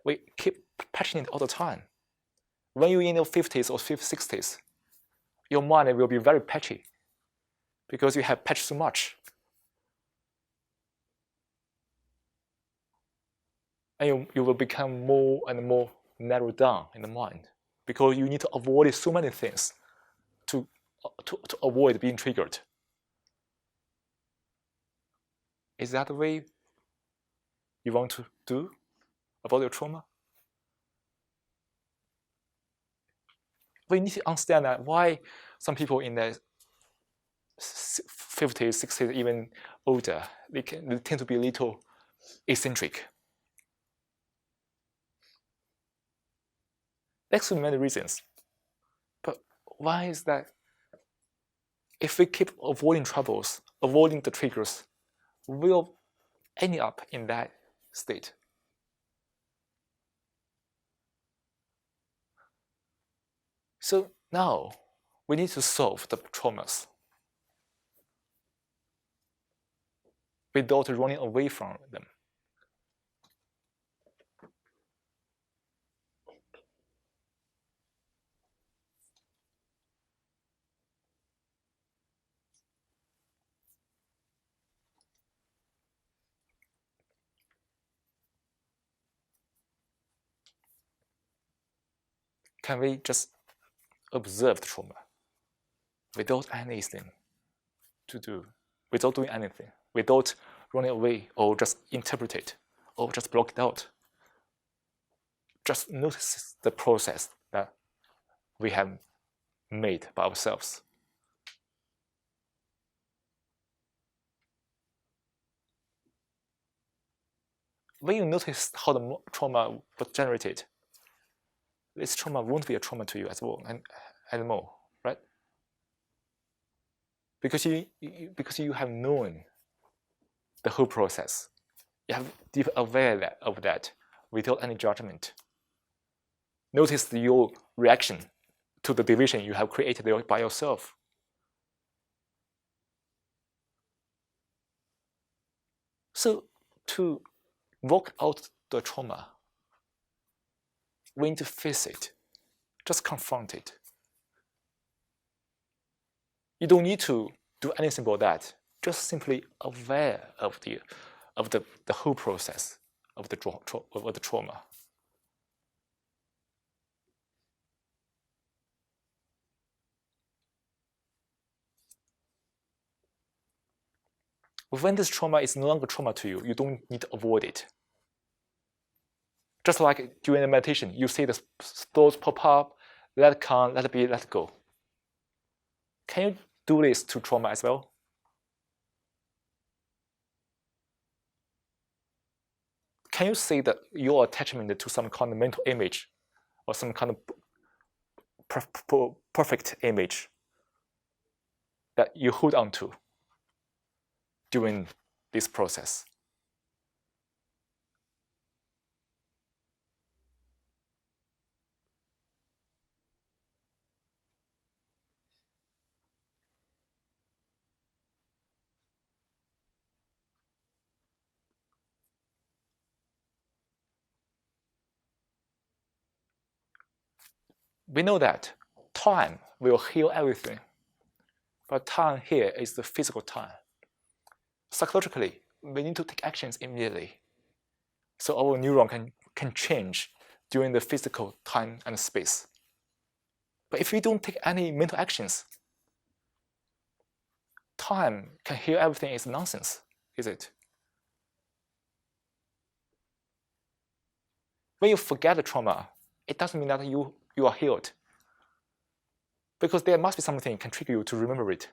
We keep patching it all the time. When you're in your 50s or 60s, your mind will be very patchy because you have patched so much. And you will become more and more narrowed down in the mind because you need to avoid so many things to avoid being triggered. Is that the way you want to do about your trauma? We need to understand that why some people in their 50s, 60s, even older, they tend to be a little eccentric. There's so many reasons. But why is that? If we keep avoiding troubles, avoiding the triggers, we'll end up in that state. So now we need to solve the traumas without running away from them. Can we just observe the trauma without anything to do, without doing anything, without running away or just interpret it or just block it out? Just notice the process that we have made by ourselves. When you notice how the trauma was generated, this trauma won't be a trauma to you as well anymore, right? Because you have known the whole process. You have deep aware of that without any judgment. Notice your reaction to the division you have created by yourself. So to work out the trauma, we need to face it. Just confront it. You don't need to do anything about that. Just simply aware of the whole process of the trauma. When this trauma is no longer trauma to you, you don't need to avoid it. Just like during the meditation, you see the thoughts pop up, let it come, let it be, let it go. Can you do this to trauma as well? Can you say that your attachment to some kind of mental image or some kind of perfect image that you hold on to during this process? We know that time will heal everything, but time here is the physical time. Psychologically, we need to take actions immediately, so our neuron can change during the physical time and space. But if you don't take any mental actions, time can heal everything is nonsense, is it? When you forget the trauma, it doesn't mean that you are healed. Because there must be something that can trigger you to remember it.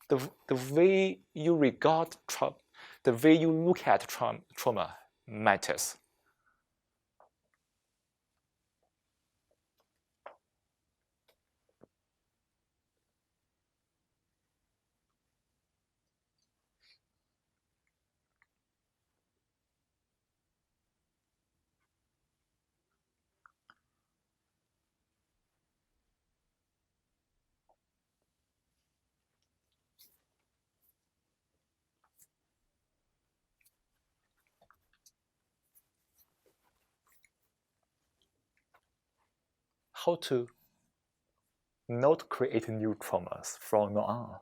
The way you regard trauma, the way you look at trauma matters. How to not create new traumas from now on.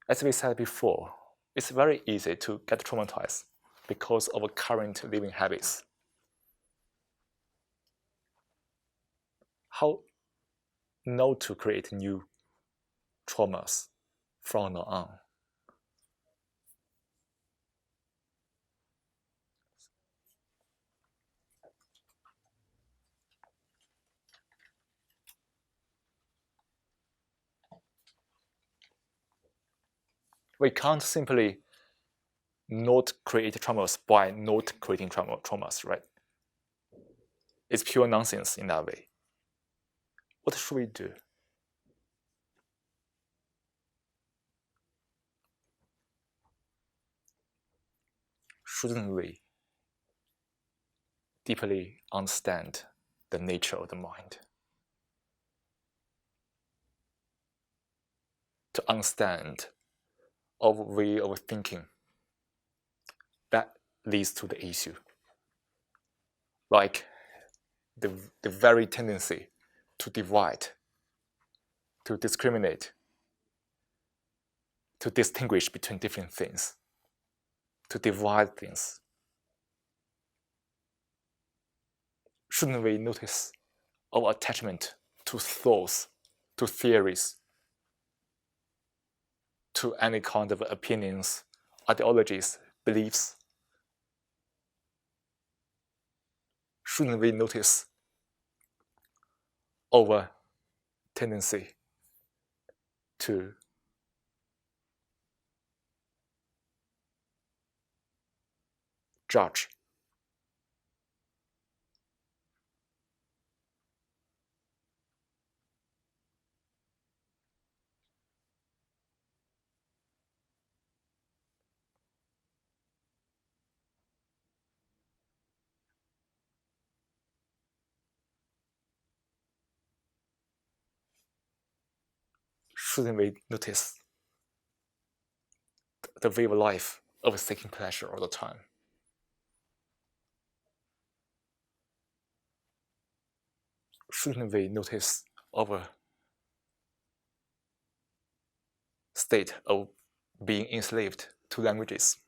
As we said before, it's very easy to get traumatized because of our current living habits. How not to create new traumas from now on? We can't simply not create traumas by not creating traumas, right? It's pure nonsense in that way. What should we do? Shouldn't we deeply understand the nature of the mind? To understand our way of thinking that leads to the issue. Like the very tendency to divide, to discriminate, to distinguish between different things, to divide things. Shouldn't we notice our attachment to thoughts, to theories, to any kind of opinions, ideologies, beliefs? Shouldn't we notice our tendency to judge? Shouldn't we notice the way of life of seeking pleasure all the time? Shouldn't we notice our state of being enslaved to languages?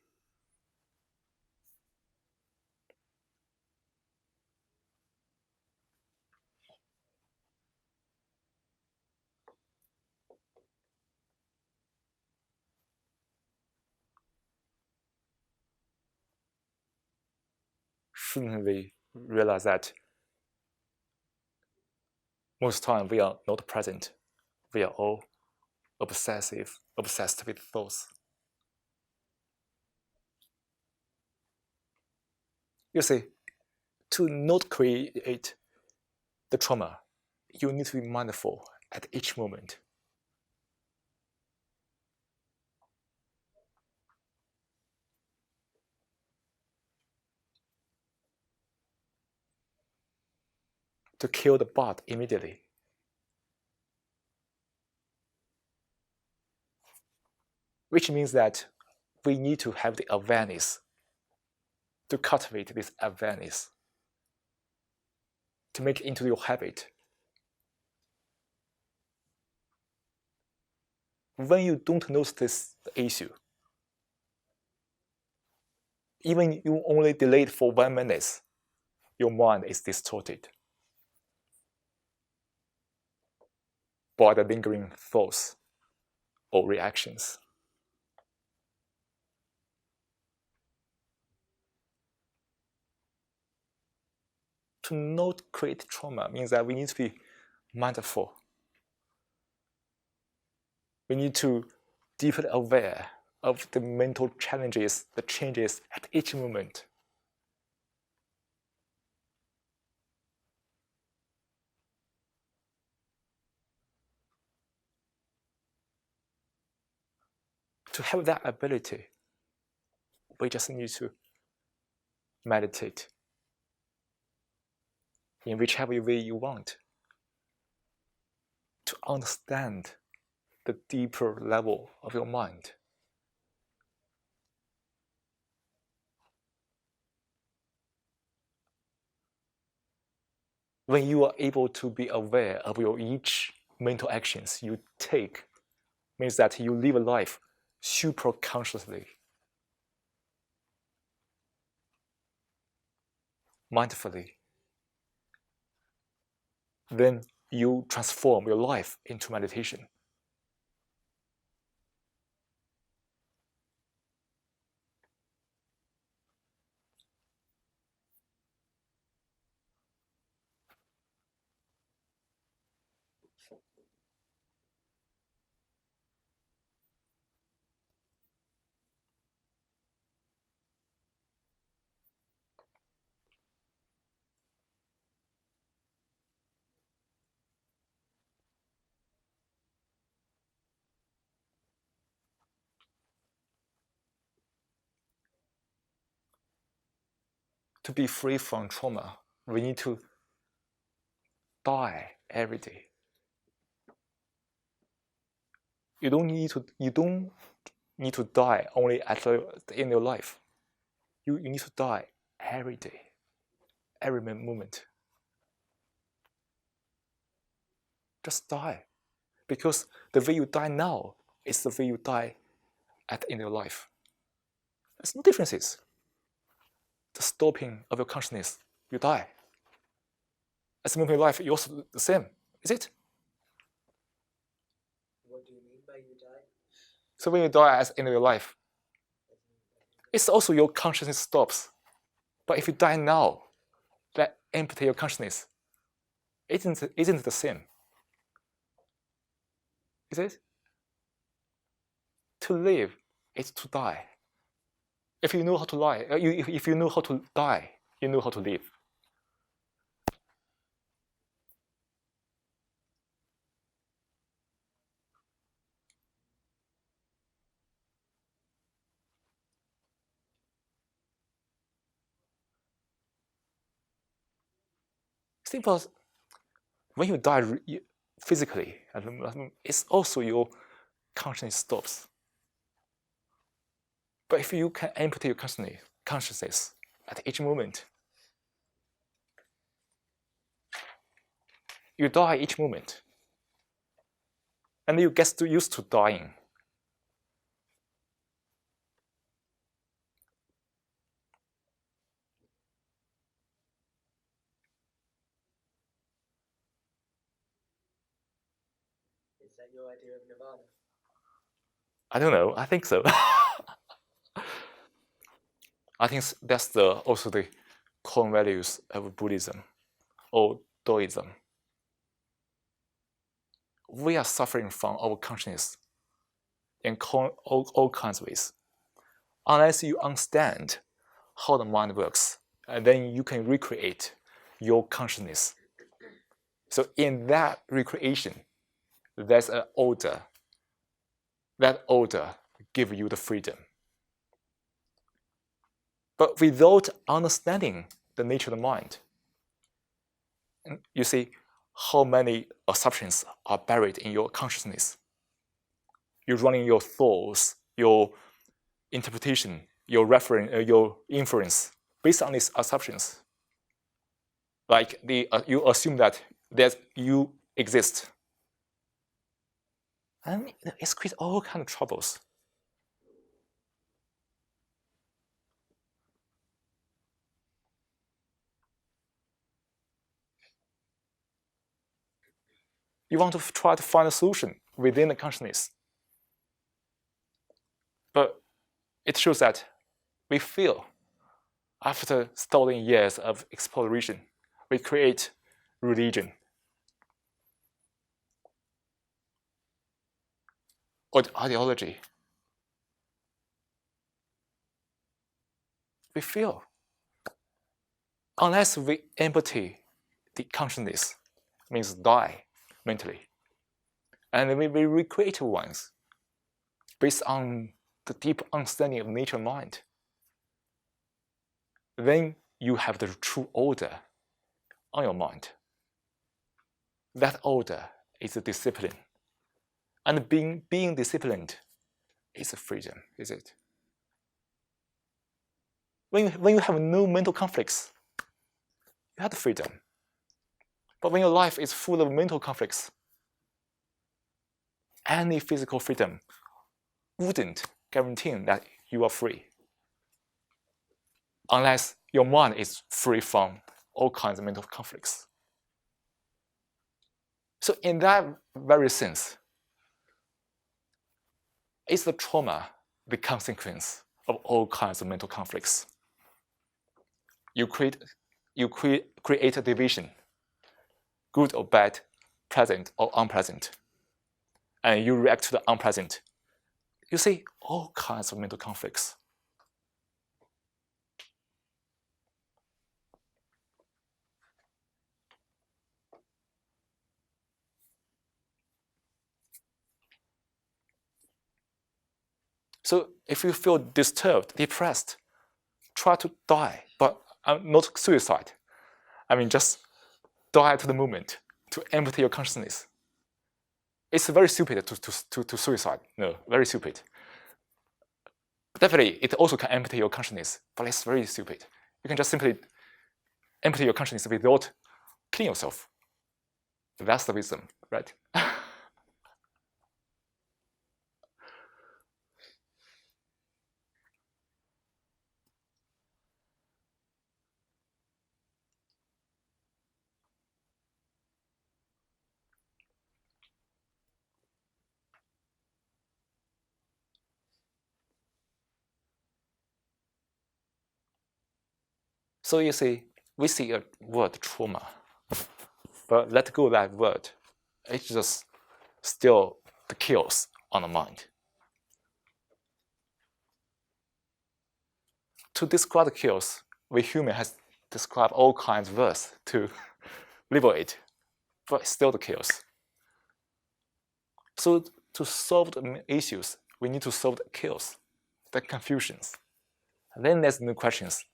Shouldn't we realize that most time we are not present? We are all obsessed with thoughts. You see, to not create the trauma, you need to be mindful at each moment. To kill the bot immediately. Which means that we need to have the awareness, to cultivate this awareness, to make it into your habit. When you don't notice the issue, even you only delay it for 1 minute, your mind is distorted by the lingering thoughts or reactions. To not create trauma means that we need to be mindful. We need to deeply aware of the mental challenges, the changes at each moment. To have that ability, we just need to meditate in whichever way you want to understand the deeper level of your mind. When you are able to be aware of your each mental actions you take, means that you live a life super consciously, mindfully. Then you transform your life into meditation. To be free from trauma, we need to die every day. You don't need to die only at the end of your life. You need to die every day, every moment. Just die. Because the way you die now is the way you die at the end of your life. There's no differences. The stopping of your consciousness, you die. At the moment of your life, you're also the same, is it? What do you mean by you die? So when you die at the end of your life, it's also your consciousness stops. But if you die now, that empty your consciousness isn't the same. Is it? To live is to die. If you know how to lie, if you know how to die, you know how to live. Simple. When you die physically, it's also your consciousness stops. But if you can empty your consciousness at each moment, you die each moment. And you get used to dying. Is that your idea of nirvana? I don't know. I think so. I think that's also the core values of Buddhism or Taoism. We are suffering from our consciousness in all kinds of ways. Unless you understand how the mind works, and then you can recreate your consciousness. So in that recreation, there's an order. That order gives you the freedom. But without understanding the nature of the mind, you see how many assumptions are buried in your consciousness. You're running your thoughts, your interpretation, your reference, your inference based on these assumptions. Like you assume that you exist. And it's creates all kinds of troubles. You want to try to find a solution within the consciousness. But it shows that we feel, after stolen years of exploration, we create religion or ideology. We feel. Unless we empty the consciousness, means die mentally, and we recreate ones based on the deep understanding of nature and mind, then you have the true order on your mind. That order is a discipline. And being disciplined is a freedom, is it? When you have no mental conflicts, you have the freedom. But when your life is full of mental conflicts, any physical freedom wouldn't guarantee that you are free, unless your mind is free from all kinds of mental conflicts. So in that very sense, is the trauma the consequence of all kinds of mental conflicts? You create a division, good or bad, present or unpleasant, and you react to the unpleasant. You see all kinds of mental conflicts. So if you feel disturbed, depressed, try to die, but not suicide. I mean, just die to the moment, to empty your consciousness. It's very stupid to suicide. No, very stupid. Definitely, it also can empty your consciousness, but it's very stupid. You can just simply empty your consciousness without killing yourself. That's the wisdom, right? So you see, we see a word trauma, but let go of that word. It's just still the chaos on the mind. To describe the chaos, we human has described all kinds of words to label it, but it's still the chaos. So to solve the issues, we need to solve the chaos, the confusions. And then there's no questions,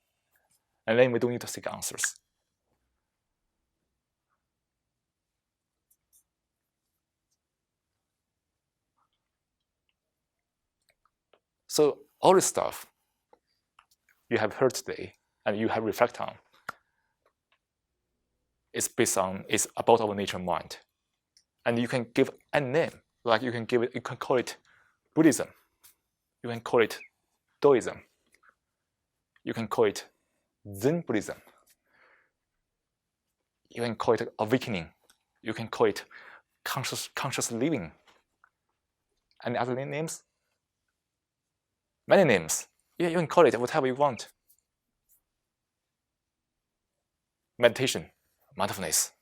and then we don't need to seek answers. So all this stuff you have heard today and you have reflected on is about our nature and mind. And you can give a name, like you can call it Buddhism, you can call it Taoism, you can call it Zen Buddhism, you can call it awakening, you can call it conscious living. Any other names? Many names. Yeah, you can call it whatever you want. Meditation, mindfulness.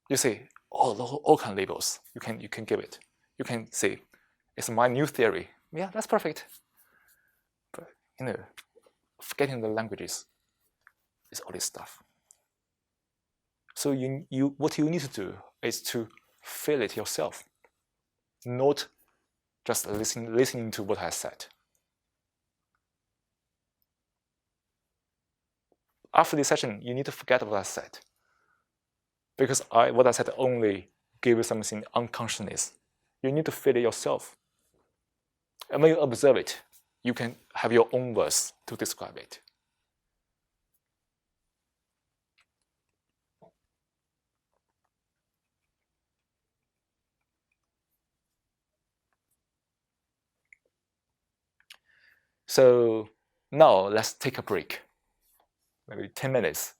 You see, all kind of labels you can give it. You can say, it's my new theory. Yeah, that's perfect. But forgetting the languages is all this stuff. So what you need to do is to feel it yourself, not just listening to what I said. After this session, you need to forget what I said, because what I said only gave you something unconsciousness. You need to feel it yourself. And when you observe it, you can have your own words to describe it. So now let's take a break, maybe 10 minutes,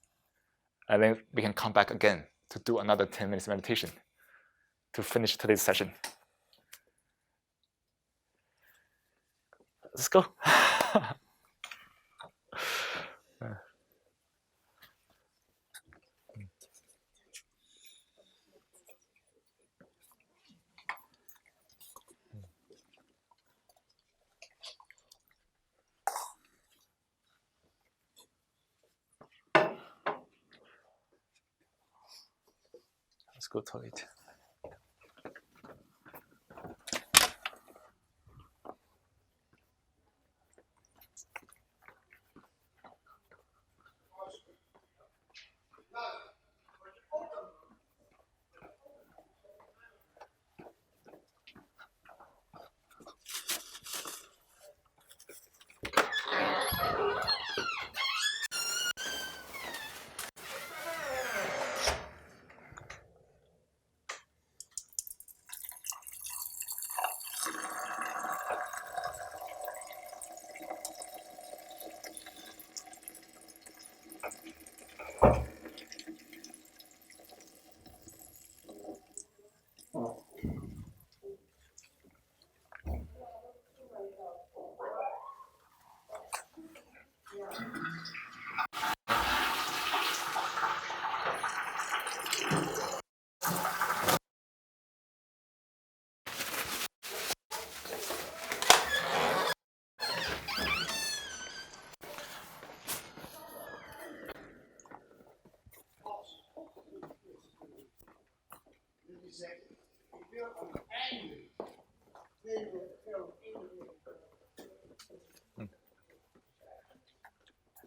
And then we can come back again to do another 10 minutes meditation to finish today's session. Let's go. Let's go toilet.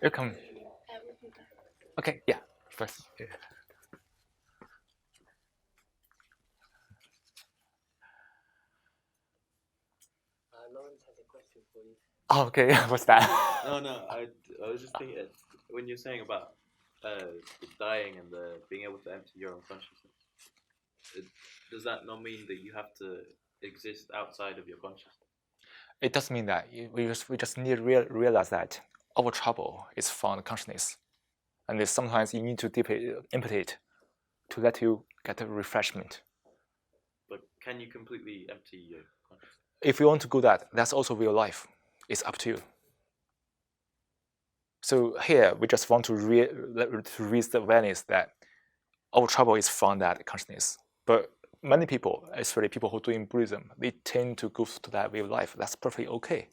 You come. Okay, yeah, first. Yeah. Lawrence has a question for you. Oh, okay, what's that? No, I was just thinking, when you're saying about the dying and the being able to empty your unconsciousness, does that not mean that you have to exist outside of your consciousness? It does mean that we just need to realize that our trouble is found consciousness. And sometimes you need to deeply empty it to let you get a refreshment. But can you completely empty your consciousness? If you want to go that, that's also real life. It's up to you. So here, we just want to raise the awareness that our trouble is found that consciousness. But many people, especially people who are doing Buddhism, they tend to go to that way of life. That's perfectly okay.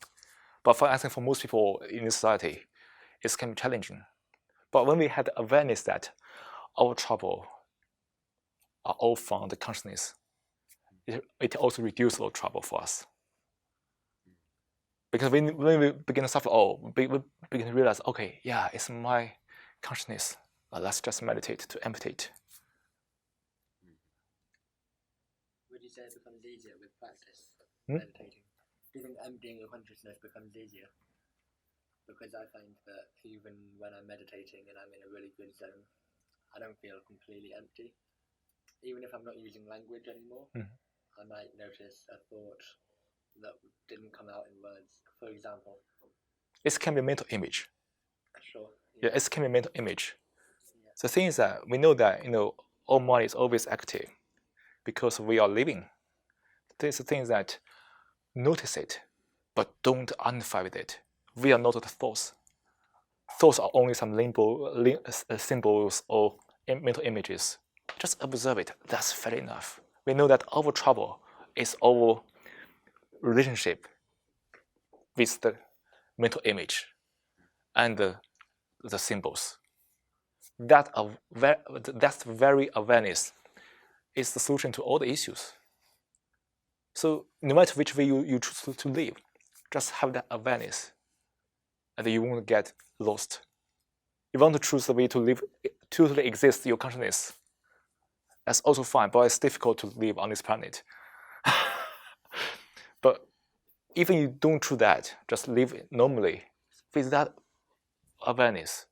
But I think for most people in this society, it can be challenging. But when we had the awareness that our trouble are all found in consciousness, it also reduces our trouble for us. Because when we begin to suffer, we begin to realize, okay, yeah, it's my consciousness. Let's just meditate to empty it. Would you say it becomes easier with practice, meditating? Do you think emptying your consciousness becomes easier? Because I find that even when I'm meditating and I'm in a really good zone, I don't feel completely empty. Even if I'm not using language anymore, I might notice a thought that didn't come out in words. For example, It can be a mental image. Sure. Yeah, it can be a mental image. Yeah. The thing is that we know that our mind is always active because we are living. There's the thing that notice it, but don't identify with it. We are not the thoughts. Thoughts are only some symbols or mental images. Just observe it. That's fair enough. We know that our trouble is our relationship with the mental image and the symbols. That very awareness is the solution to all the issues. So no matter which way you choose to live, just have that awareness, and you won't get lost. You want to choose the way to live, to exist your consciousness. That's also fine, but it's difficult to live on this planet. But even you don't choose that, just live normally with that awareness,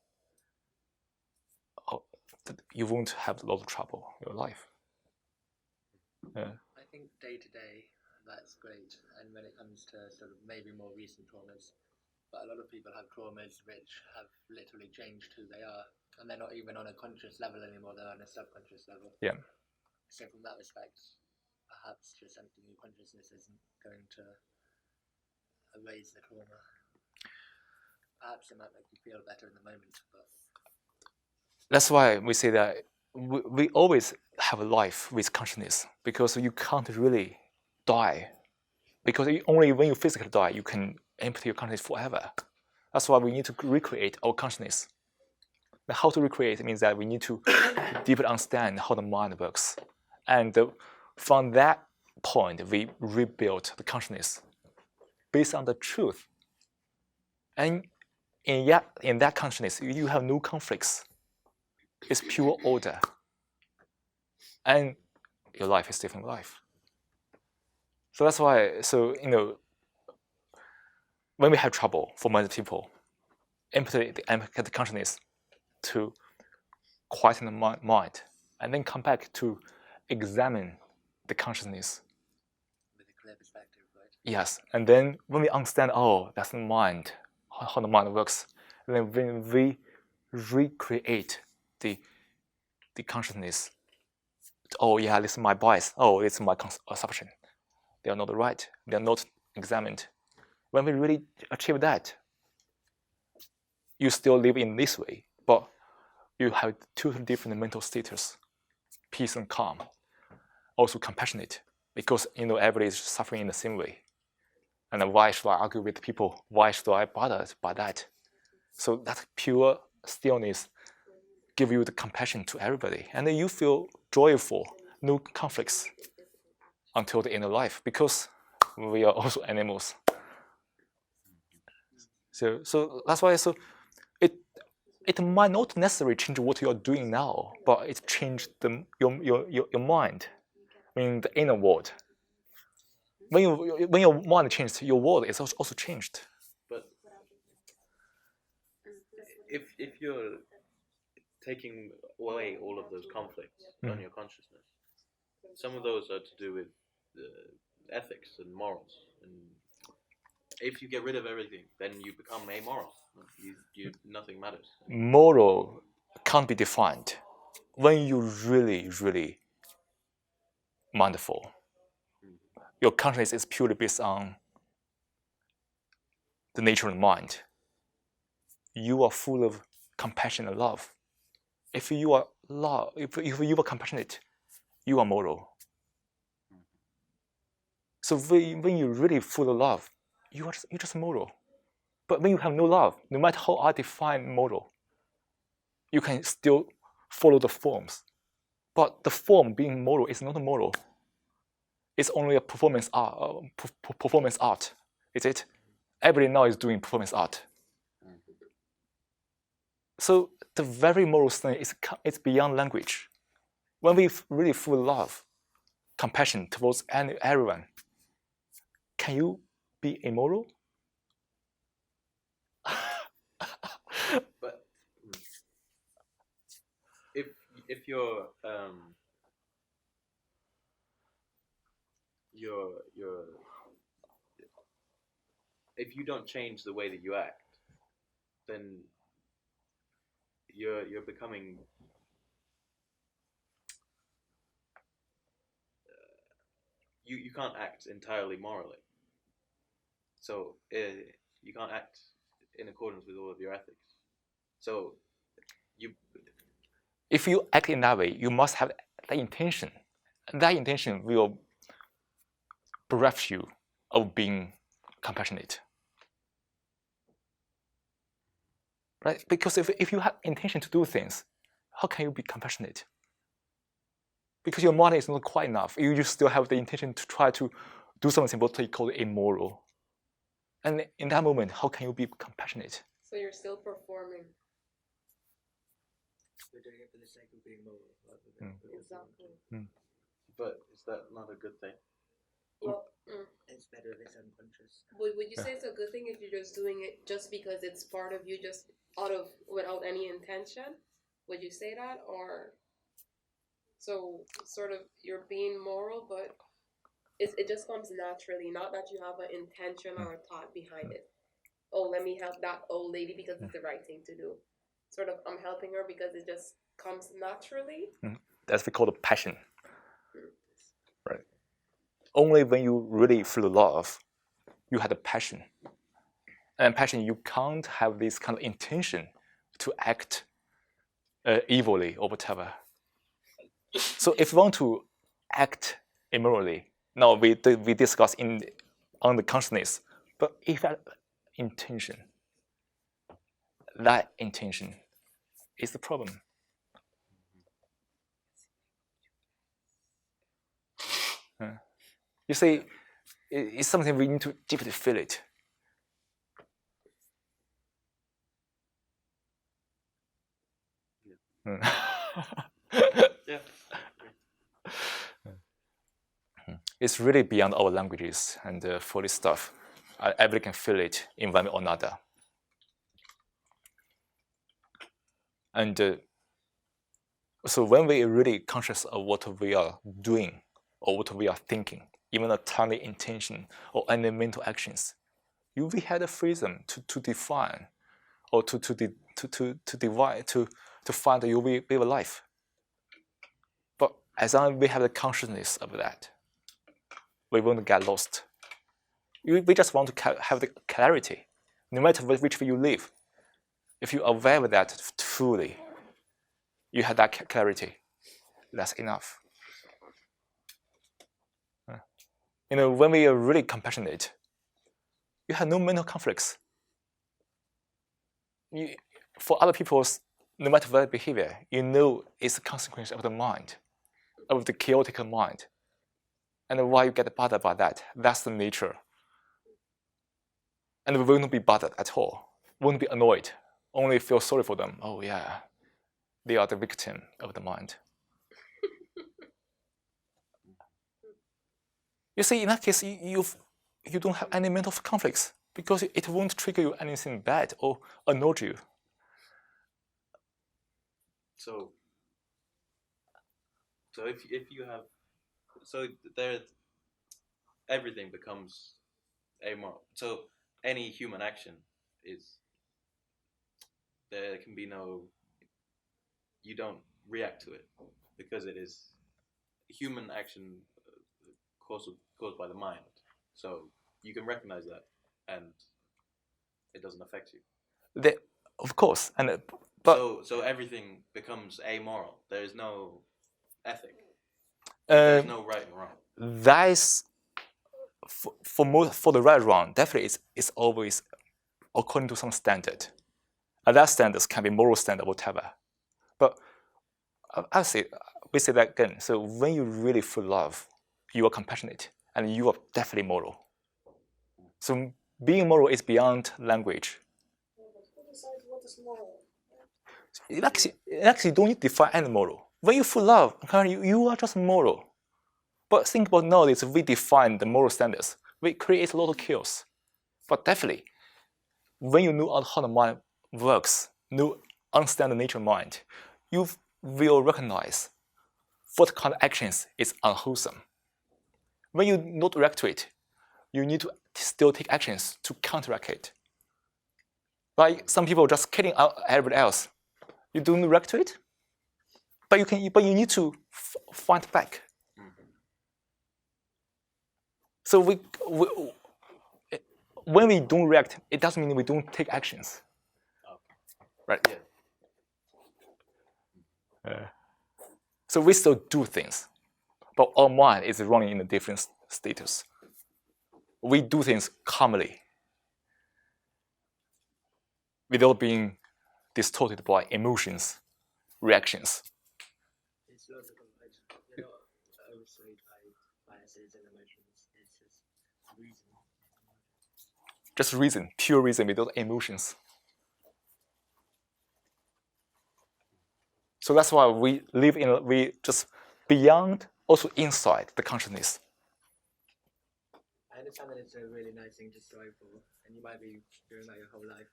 you won't have a lot of trouble in your life. Yeah. I think day to day, that's great. And when it comes to sort of maybe more recent traumas, But a lot of people have traumas which have literally changed who they are, and they're not even on a conscious level anymore, they're on a subconscious level. Yeah. So from that respect, perhaps just emptying your consciousness isn't going to erase the trauma. Perhaps it might make you feel better in the moment, but that's why we say that we always have a life with consciousness, because you can't really die. Because only when you physically die, you can empty your consciousness forever. That's why we need to recreate our consciousness. Now, how to recreate means that we need to deeply understand how the mind works. And from that point, we rebuild the consciousness based on the truth. And in that consciousness, you have no conflicts. It's pure order. And your life is different life. So that's why, when we have trouble for many people, empty the consciousness to quieten the mind, and then come back to examine the consciousness. with a clear perspective, right? Yes, and then when we understand, that's the mind, how the mind works, then when we recreate the consciousness, this is my bias, it's my assumption, they are not right, they are not examined. When we really achieve that, you still live in this way, but you have two different mental status, peace and calm, also compassionate, because everybody is suffering in the same way. And why should I argue with people? Why should I bother by that? So that pure stillness give you the compassion to everybody, and then you feel joyful, no conflicts until the end of life, because we are also animals. So that's why. So it might not necessarily change what you are doing now, but it changed your mind, the inner world. When your mind changed, your world is also changed. But if you're taking away all of those conflicts on your consciousness, some of those are to do with ethics and morals. And if you get rid of everything, then you become amoral. Nothing matters. Moral can't be defined. When you really, really mindful, your consciousness is purely based on the nature of the mind. You are full of compassion and love. If you are compassionate, you are moral. So when you're really full of love, you're just moral. But when you have no love, no matter how I define moral, you can still follow the forms. But the form being moral is not moral. It's only a performance art. Is it? Everybody now is doing performance art. So the very moral thing is beyond language. When we really feel love, compassion towards everyone, can you be immoral? But if you're if you don't change the way that you act, then you're becoming you can't act entirely morally. So you can't act in accordance with all of your ethics. So if you act in that way, you must have the intention. That intention will bereft you of being compassionate. Right? Because if you have intention to do things, how can you be compassionate? Because your mind is not quite enough. You just still have the intention to try to do something what they call immoral. And in that moment, how can you be compassionate? So you're still performing. we're doing it for the sake of being moral. Exactly. But is that not a good thing? Well, It's better if it's unconscious. would you say it's a good thing if you're just doing it just because it's part of you, just without any intention? Would you say that, or so sort of you're being moral, but it just comes naturally, not that you have an intention or a thought behind it, oh, let me help that old lady because it's the right thing to do. Sort of, I'm helping her because it just comes naturally. That's what we call the passion. Right. Only when you really feel love, you have the passion. And passion, you can't have this kind of intention to act evilly or whatever. So if you want to act immorally, now we discuss on the consciousness, but if that intention is the problem. You see, it's something we need to deeply feel it. Yeah. It's really beyond our languages and for this stuff. Everybody can feel it in one way or another. And so when we are really conscious of what we are doing or what we are thinking, even a tiny intention or any mental actions, we had the freedom to define or to divide, to find your way of life. But as long as we have the consciousness of that, we won't get lost. We just want to have the clarity, no matter which way you live. If you're aware of that fully, you have that clarity. That's enough. When we are really compassionate, you have no mental conflicts. For other people's, no matter what behavior, it's a consequence of the mind, of the chaotic mind. And why you get bothered by that? That's the nature. And we won't be bothered at all. Won't be annoyed. Only feel sorry for them. Oh yeah, they are the victim of the mind. You see, in that case, you don't have any mental conflicts because it won't trigger you anything bad or annoy you. So if you have, so there, everything becomes amoral. So any human action there can be no, you don't react to it because it is human action caused by the mind. So you can recognize that, and it doesn't affect you. Of course, but so everything becomes amoral. There is no ethic. There's no right and wrong. That is for the right and wrong. Definitely, it's always according to some standard. And that standards can be moral standard, whatever. But we say that again. So when you really feel love, you are compassionate, and you are definitely moral. So being moral is beyond language. What is moral? Actually don't need to define any moral. When you feel love, you are just moral. But think about nowadays, we define the moral standards. We create a lot of chaos. But definitely, when you know how the mind works, understand the nature of mind, you will recognize what kind of actions is unwholesome. When you not react to it, you need to still take actions to counteract it. Like some people just killing everybody else. You don't react to it, but you need to fight back. So when we don't react, it doesn't mean we don't take actions. Right? Yeah. So we still do things, but our mind is running in a different status. We do things calmly, without being distorted by emotions, reactions. It's logical. You're not overswayed by biases and emotions. It's just reason. Just reason, pure reason without emotions. So that's why we just beyond, also inside the consciousness. I understand that it's a really nice thing to strive for, and you might be doing that your whole life.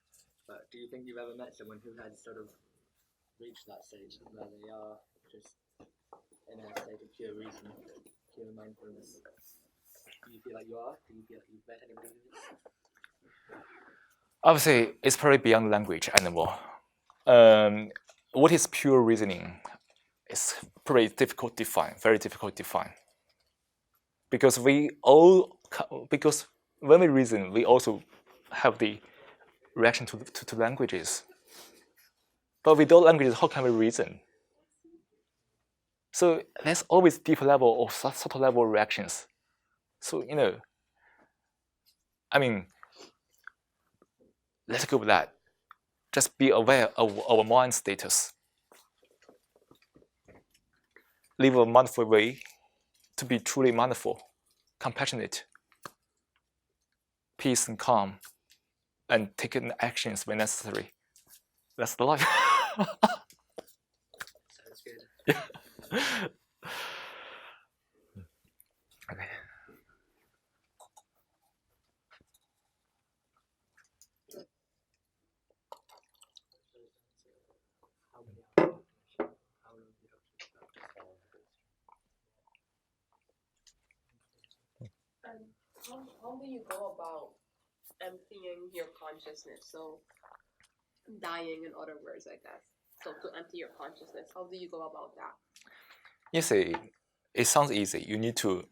But do you think you've ever met someone who has sort of reached that stage where they are just in a state of pure reason, pure mindfulness? Do you feel like you are? Do you feel like you've met anybody who is? Obviously, it's probably beyond language anymore. What is pure reasoning? It's pretty difficult to define, very difficult to define. Because because when we reason, we also have the reaction to languages. But without languages, how can we reason? So there's always deeper level or subtle level reactions. So, let's go with that. Just be aware of our mind status. Live a mindful way to be truly mindful, compassionate, peace and calm, and taking actions when necessary. That's the life. Sounds good. Okay. How many hours? How long do you have to practice? And how do you go about emptying your consciousness? So, dying, in other words, I guess. So, to empty your consciousness, how do you go about that? You see, it sounds easy. You need to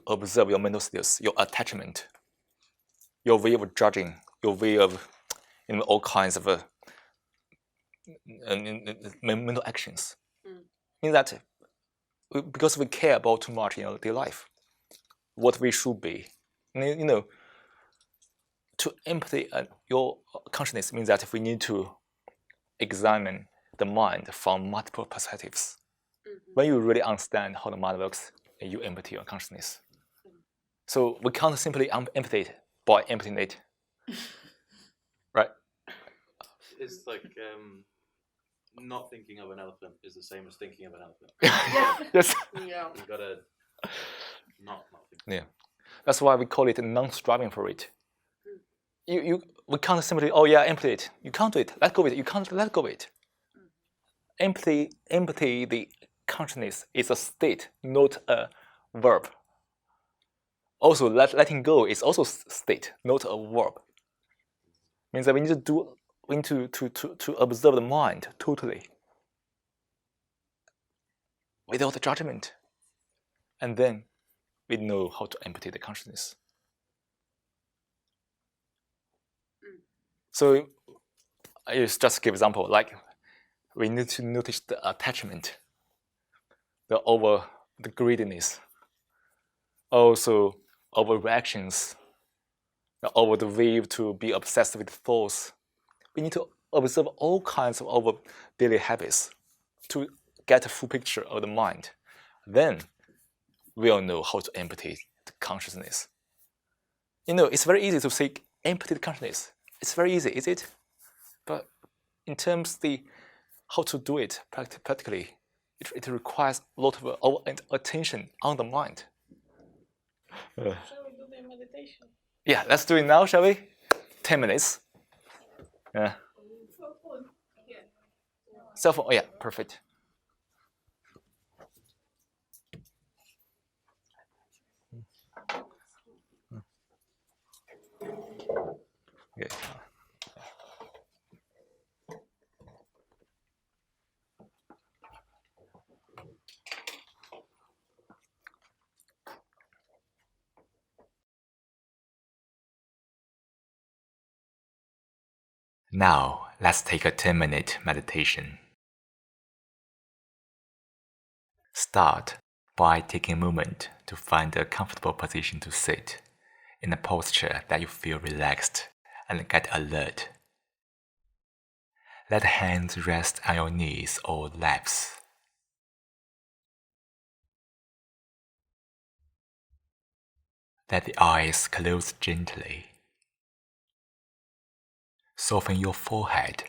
observe your mental status, your attachment, your way of judging, your way of all kinds of mental actions. Means that because we care about too much in our daily life, what we should be, to empty your consciousness means that we need to examine the mind from multiple perspectives. When you really understand how the mind works, you empty your consciousness. So we can't simply empty it by emptying it. Right? It's like not thinking of an elephant is the same as thinking of an elephant. Yes. Yeah. You gotta not think. Yeah. That's why we call it non-striving for it. We can't simply, empty it. You can't do it. Let go of it. You can't let go of it. Empty the consciousness is a state, not a verb. Also, letting go is also state, not a verb. Means that we need to observe the mind totally, without judgment, and then we know how to empty the consciousness. So, I just give example. Like, we need to notice the attachment, the greediness, also overreactions, over the wave to be obsessed with thoughts. We need to observe all kinds of our daily habits to get a full picture of the mind. Then we'll know how to empty the consciousness. It's very easy to say empty the consciousness. It's very easy, is it? But in terms of how to do it practically, it requires a lot of our attention on the mind. Shall we do the meditation? Yeah, let's do it now, shall we? 10 minutes. Yeah. Cell phone, yeah, perfect. Okay. Now, let's take a 10-minute meditation. Start by taking a moment to find a comfortable position to sit, in a posture that you feel relaxed and get alert. Let hands rest on your knees or laps. Let the eyes close gently. Soften your forehead.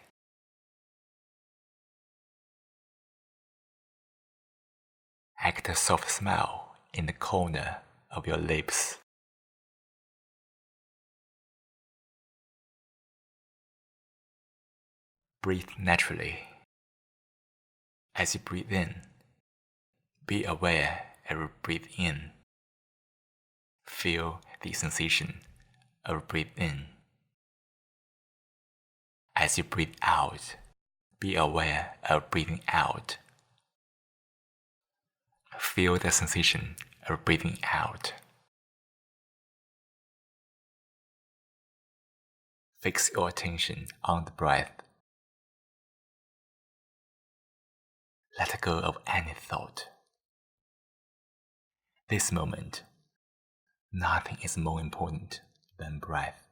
Act a soft smile in the corner of your lips. Breathe naturally. As you breathe in, be aware as you breathe in. Feel the sensation of breathe in As you breathe out, be aware of breathing out. Feel the sensation of breathing out. Fix your attention on the breath. Let go of any thought. This moment, nothing is more important than breath.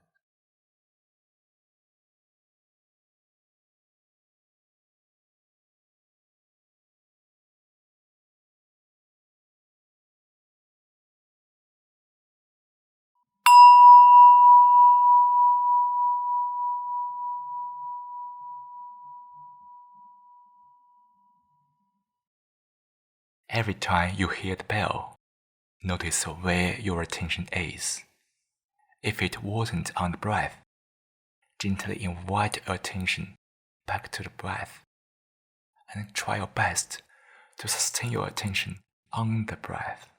Every time you hear the bell, notice where your attention is. If it wasn't on the breath, gently invite your attention back to the breath and try your best to sustain your attention on the breath.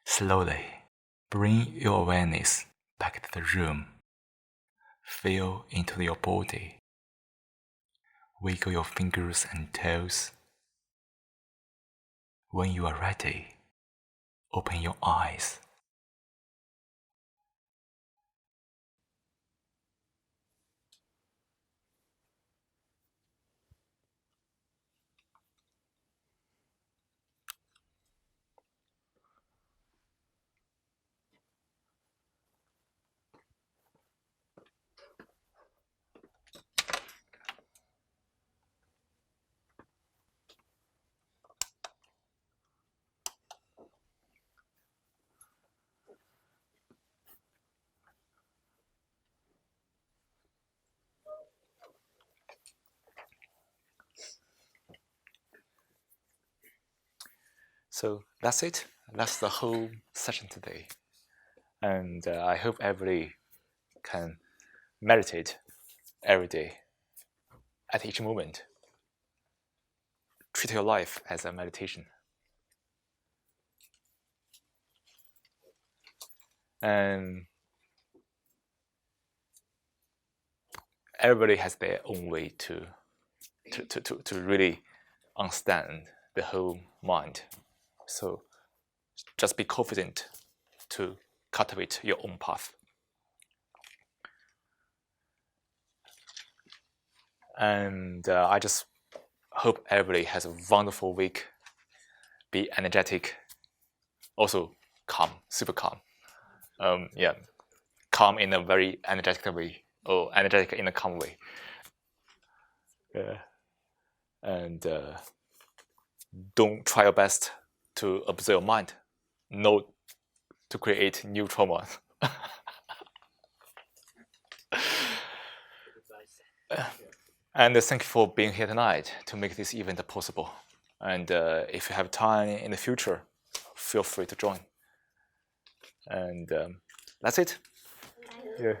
Slowly bring your awareness back to the room. Feel into your body. Wiggle your fingers and toes. When you are ready, open your eyes. So that's it. That's the whole session today. And I hope everybody can meditate every day, at each moment. Treat your life as a meditation. And everybody has their own way to really understand the whole mind. So just be confident to cultivate your own path. And I just hope everybody has a wonderful week. Be energetic, also calm, super calm. Calm in a very energetic way, or energetic in a calm way. And don't try your best to observe your mind, not to create new trauma. And thank you for being here tonight to make this event possible. And if you have time in the future, feel free to join. And that's it. Yeah.